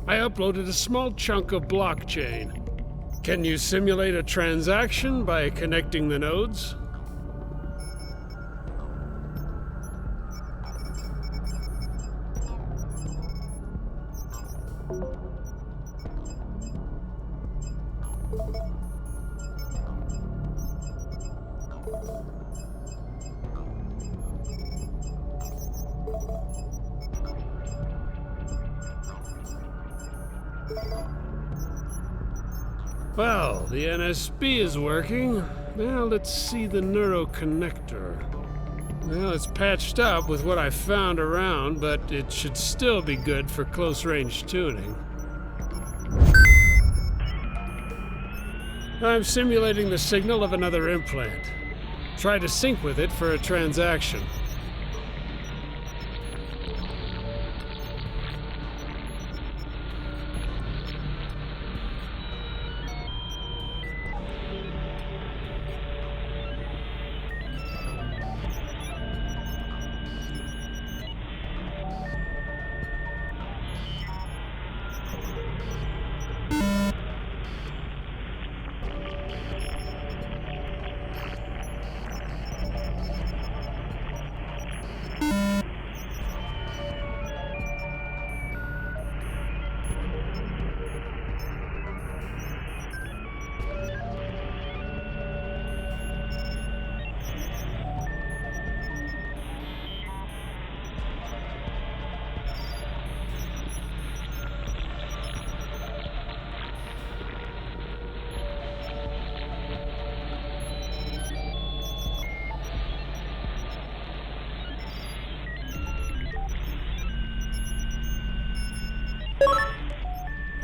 I uploaded a small chunk of blockchain. Can you simulate a transaction by connecting the nodes? Well, the NSB is working. Now let's see the neuroconnector. Well, it's patched up with what I found around, but it should still be good for close-range tuning. I'm simulating the signal of another implant. Try to sync with it for a transaction.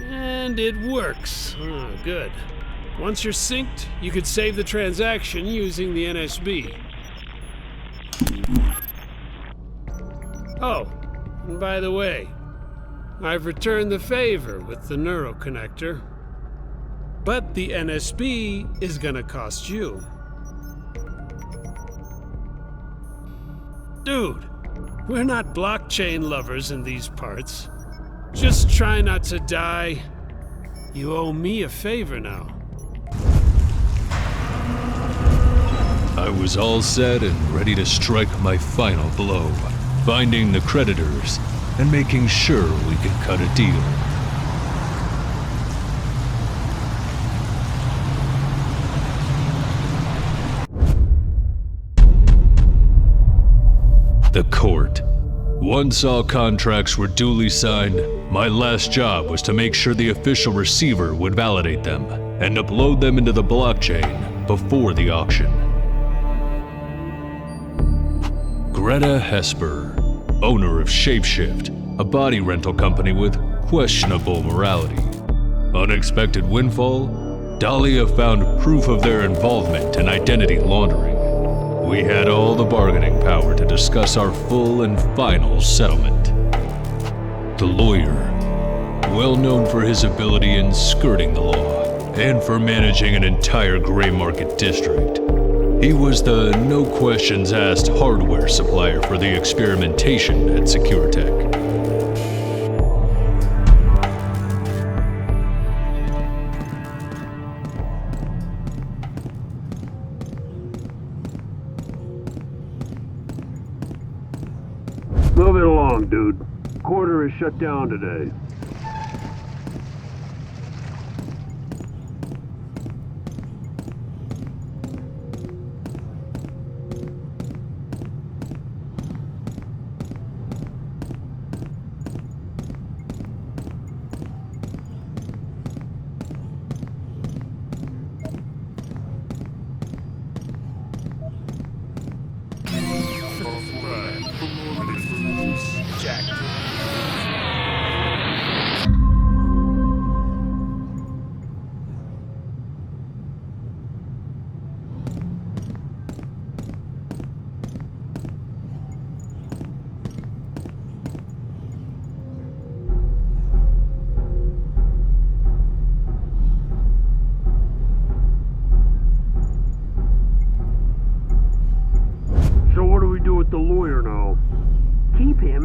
And it works. Oh, good. Once you're synced, you could save the transaction using the NSB. Oh, and by the way, I've returned the favor with the neuroconnector. But the NSB is gonna cost you. Dude, we're not blockchain lovers in these parts. Just try not to die. You owe me a favor now. I was all set and ready to strike my final blow, finding the creditors and making sure we could cut a deal. The court. Once all contracts were duly signed, my last job was to make sure the official receiver would validate them and upload them into the blockchain before the auction. Greta Hesper, owner of Shapeshift, a body rental company with questionable morality. Unexpected windfall, Dahlia found proof of their involvement in identity laundering. We had all the bargaining power to discuss our full and final settlement. The lawyer, well known for his ability in skirting the law and for managing an entire gray market district. He was the no-questions-asked hardware supplier for the experimentation at SecureTech. Move it along, dude. Quarter is shut down today.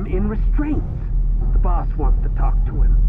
in restraints. The boss wants to talk to him.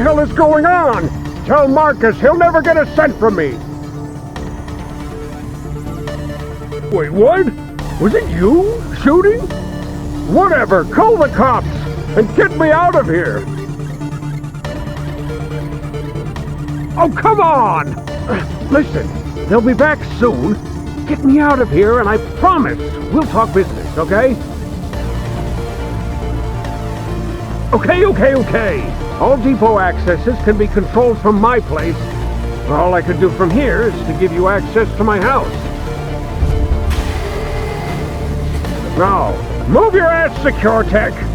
hell is going on? Tell Marcus he'll never get a cent from me. Wait, what? Was it you shooting? Whatever, call the cops and get me out of here. Oh, come on! Listen, they'll be back soon. Get me out of here and I promise we'll talk business, okay? Okay. All depot accesses can be controlled from my place. All I can do from here is to give you access to my house. Now, move your ass, SecureTech!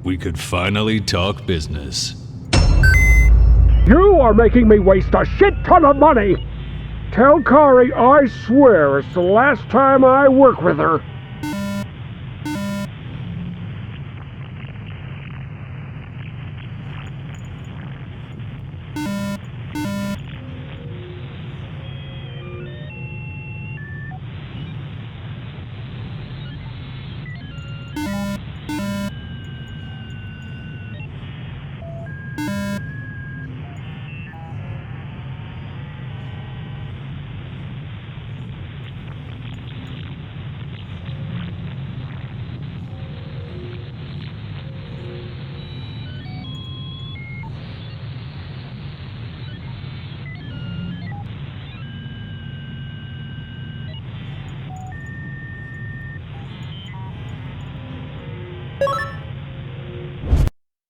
we could finally talk business. You are making me waste a shit ton of money! Tell Kari I swear it's the last time I work with her.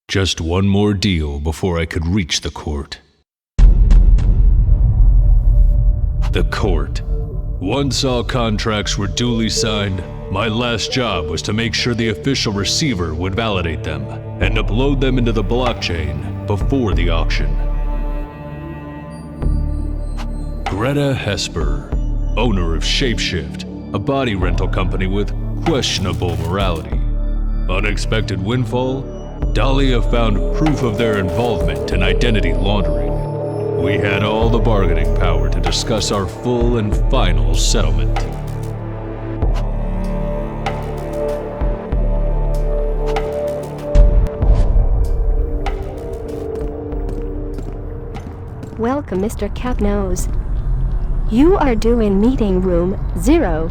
Just one more deal before I could reach the court. The court. Once all contracts were duly signed, my last job was to make sure the official receiver would validate them and upload them into the blockchain before the auction. Greta Hesper, owner of Shapeshift, a body rental company with questionable morality. Unexpected windfall? Dahlia found proof of their involvement in identity laundering. We had all the bargaining power to discuss our full and final settlement. Welcome, Mr. Capnose. You are due in meeting room 0.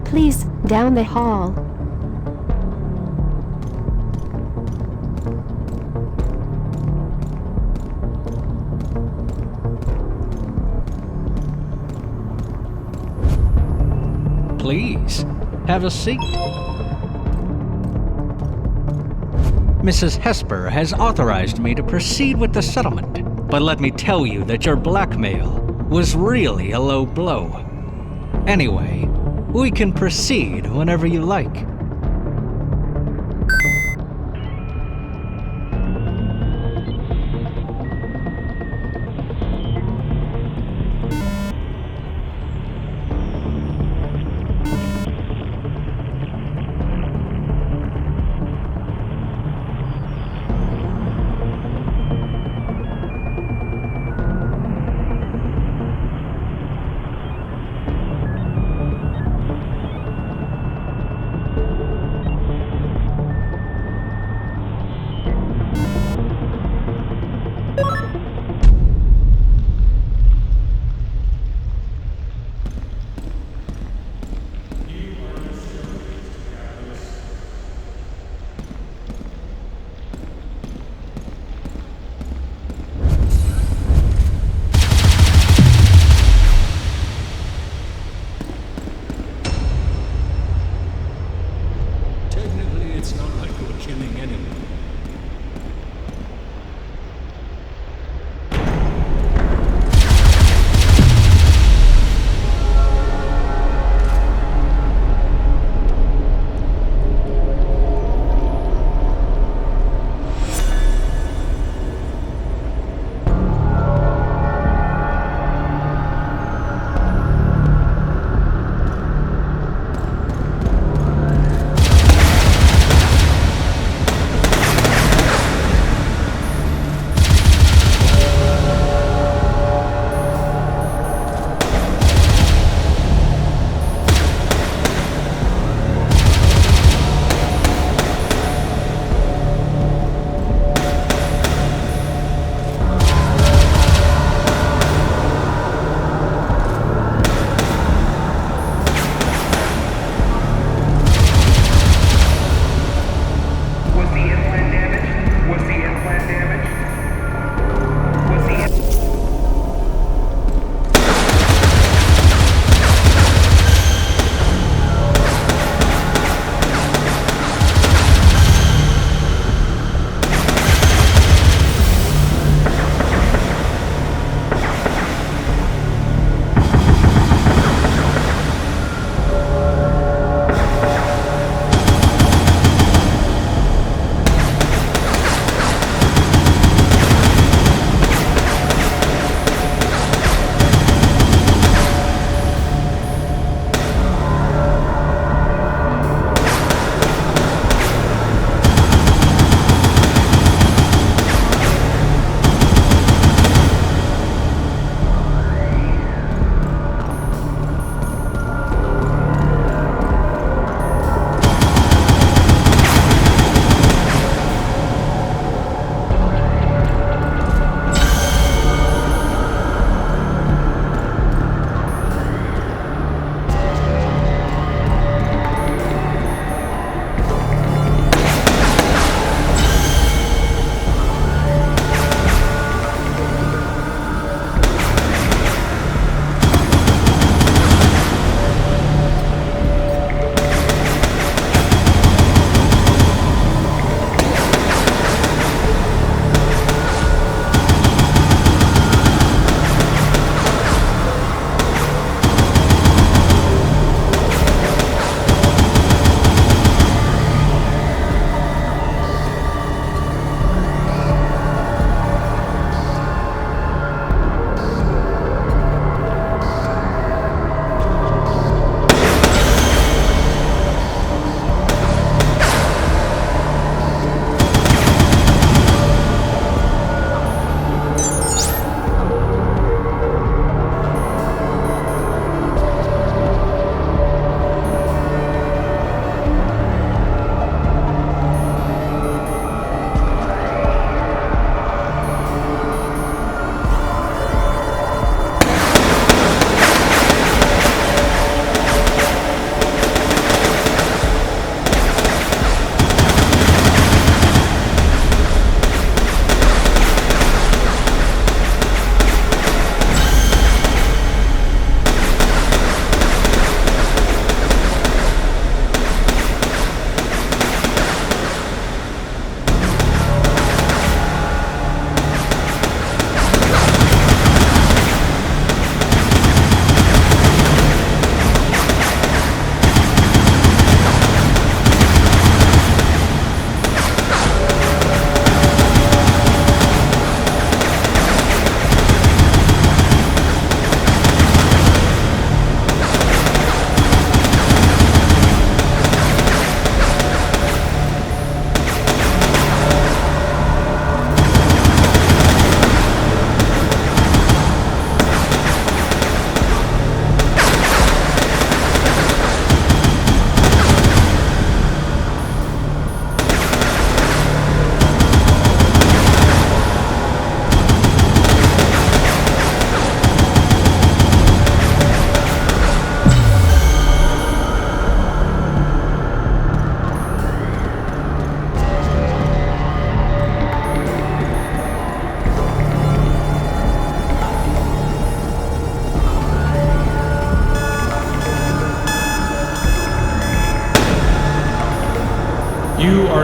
Please, down the hall. Please, have a seat. Mrs. Hesper has authorized me to proceed with the settlement, but let me tell you that your blackmail was really a low blow. Anyway, we can proceed whenever you like.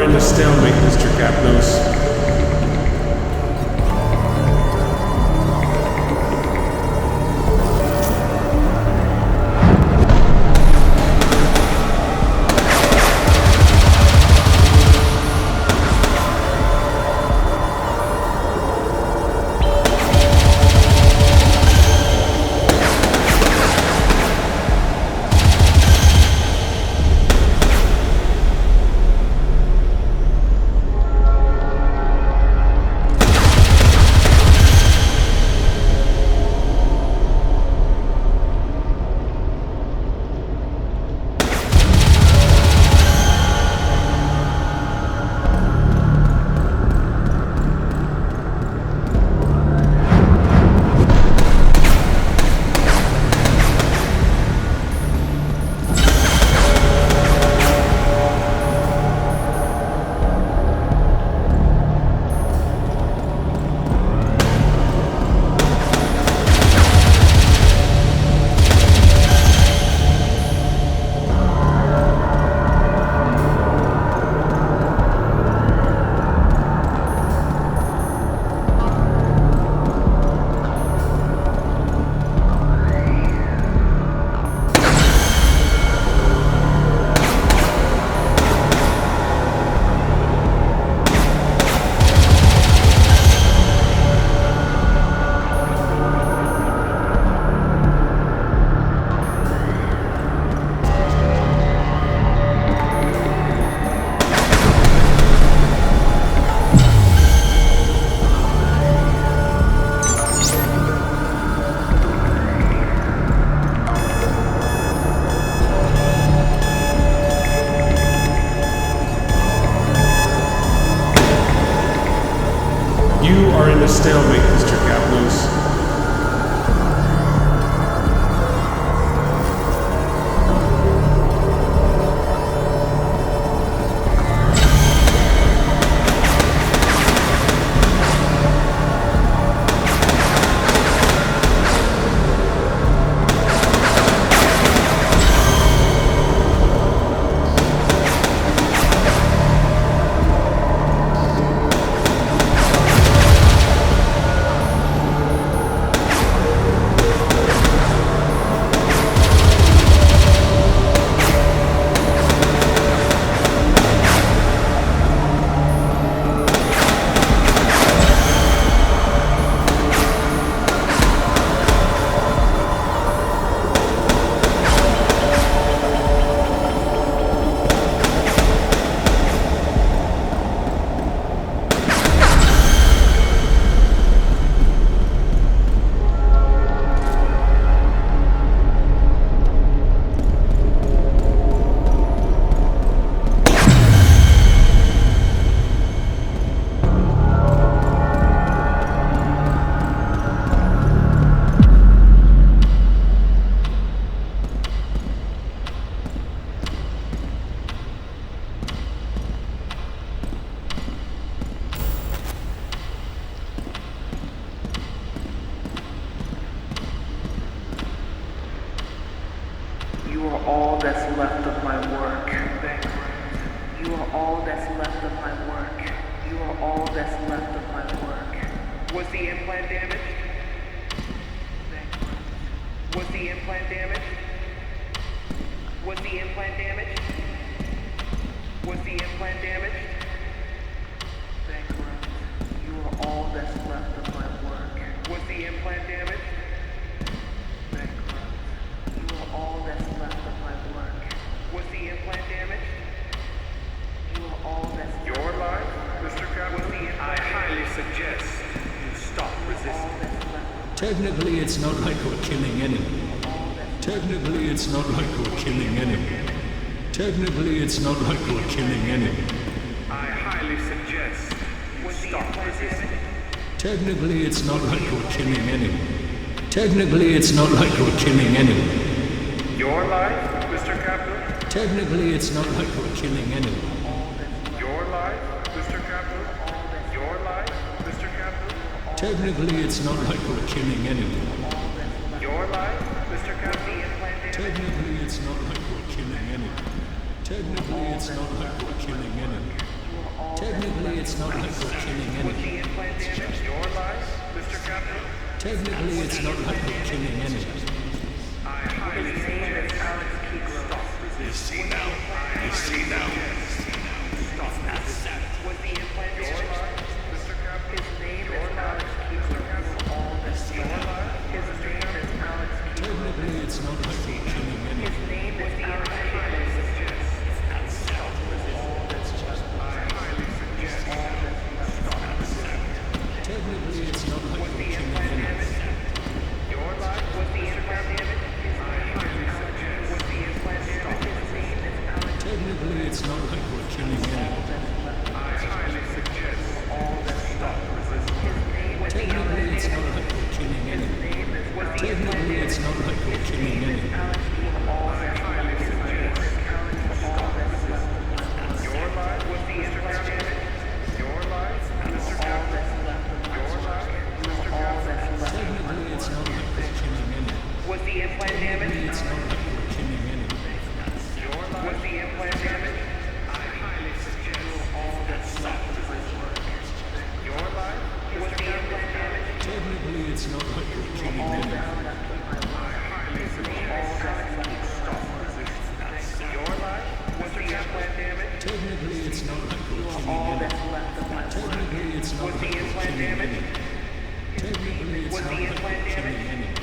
are in a stalemate, Mr. Kapnos. You are in a stalemate, Mr. Kaplos. You are all that's left of my work. You are all that's left of my work. You are all that's left of my work. Was the implant damaged? Was the implant damaged? Was the implant damaged? Was the implant damaged? Bankrupt. You are all that's left of my work. Was the implant damaged? Bankrupt. You are all that's left of my work. Was the implant damaged? You are all that's left. Your life, Mr. Kaplan? I highly suggest you stop resisting. Technically, it's not like we're killing anyone. Technically, it's not like we're killing anyone. Technically, it's not like we're killing anyone. I highly suggest you stop resisting. Technically, it's not like we're killing anyone. Technically, it's not like we're killing anyone. Your life, Mr. Kaplan? Technically, it's not like we're killing anyone. Your life, Mr. Kaplan? Your life, Mr. Kaplan? Technically, it's not like we're killing anyone. Your life, Mr. Kaplan? Technically, it's not like we're killing anyone. Technically, it's not like we're killing anyone. Technically, it's not like we're killing anyone. Technically, it's not like we're killing anyone. You see now. You see now. Technically, it's not like we're killing anyone. Technically, it's not like we're killing anyone. Technically, it's not like we're killing anyone. Technically, it's not like we're killing anyone. Technically, it's not like we're killing anyone. Technically, it's not like we're killing anyone. Was the implant damaged? It's not like we're killing anyone. Was the implant damaged? Was the implant damaged? Technically, it's not like we're killing anyone. Was the implant damaged? Technically, it's not like we're killing anyone. Technically, it's not like we're killing anyone. Technically, it's not like we're killing anyone.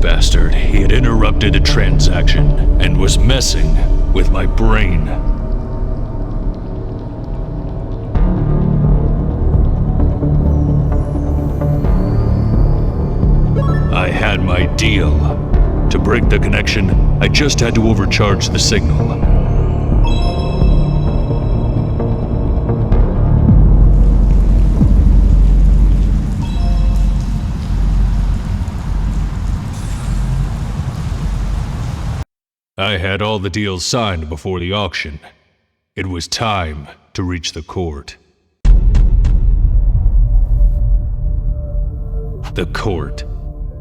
Bastard, he had interrupted a transaction and was messing with my brain. I had my deal. To break the connection, I just had to overcharge the signal. I had all the deals signed before the auction. It was time to reach the court. The court.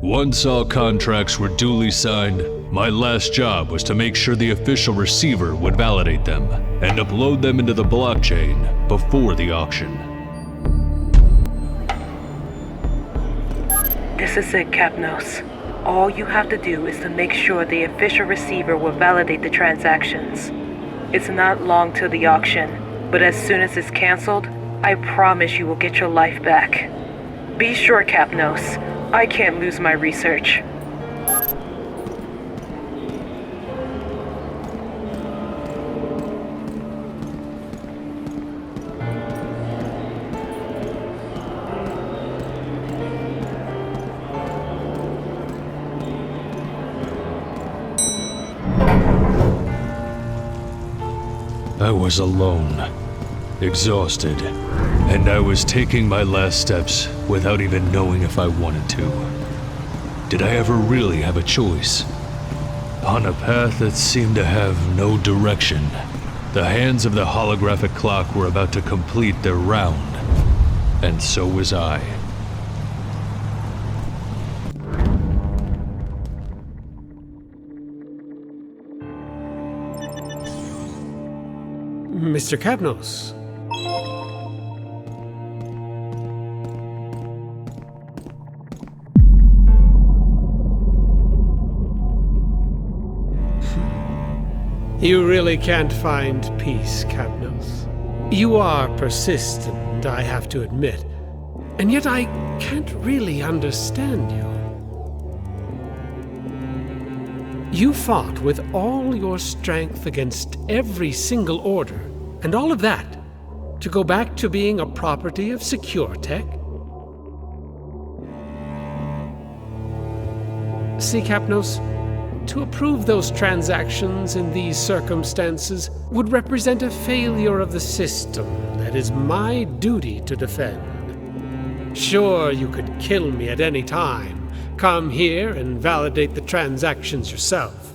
Once all contracts were duly signed, my last job was to make sure the official receiver would validate them and upload them into the blockchain before the auction. This is it, Kapnos. All you have to do is to make sure the official receiver will validate the transactions. It's not long till the auction, but as soon as it's canceled, I promise you will get your life back. Be sure, Kapnos, I can't lose my research. I was alone, exhausted, and I was taking my last steps without even knowing if I wanted to. Did I ever really have a choice? On a path that seemed to have no direction, the hands of the holographic clock were about to complete their round, and so was I. Mr. Kapnos. You really can't find peace, Kapnos. You are persistent, I have to admit, and yet I can't really understand you. You fought with all your strength against every single order, and all of that to go back to being a property of SecureTech? See, Kapnos, to approve those transactions in these circumstances would represent a failure of the system that is my duty to defend. Sure, you could kill me at any time, come here and validate the transactions yourself.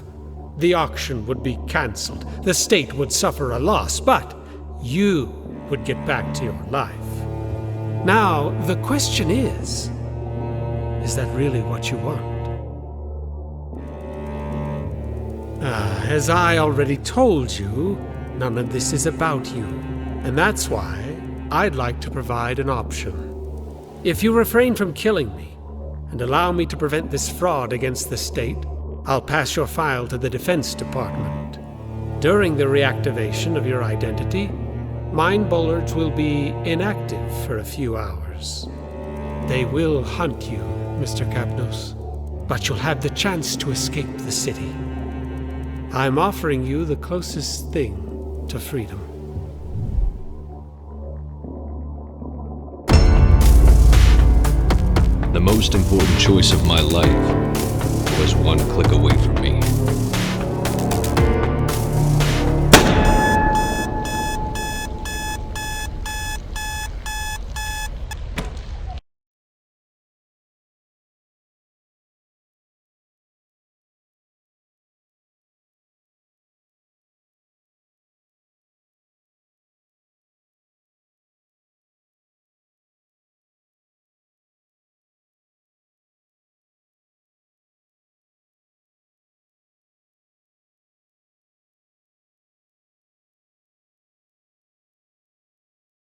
The auction would be cancelled, the state would suffer a loss, but you would get back to your life. Now, the question is that really what you want? As I already told you, none of this is about you, and that's why I'd like to provide an option. If you refrain from killing me and allow me to prevent this fraud against the state, I'll pass your file to the Defense Department. During the reactivation of your identity, mind bullards will be inactive for a few hours. They will hunt you, Mr. Kapnos, but you'll have the chance to escape the city. I'm offering you the closest thing to freedom. The most important choice of my life was one click away from me.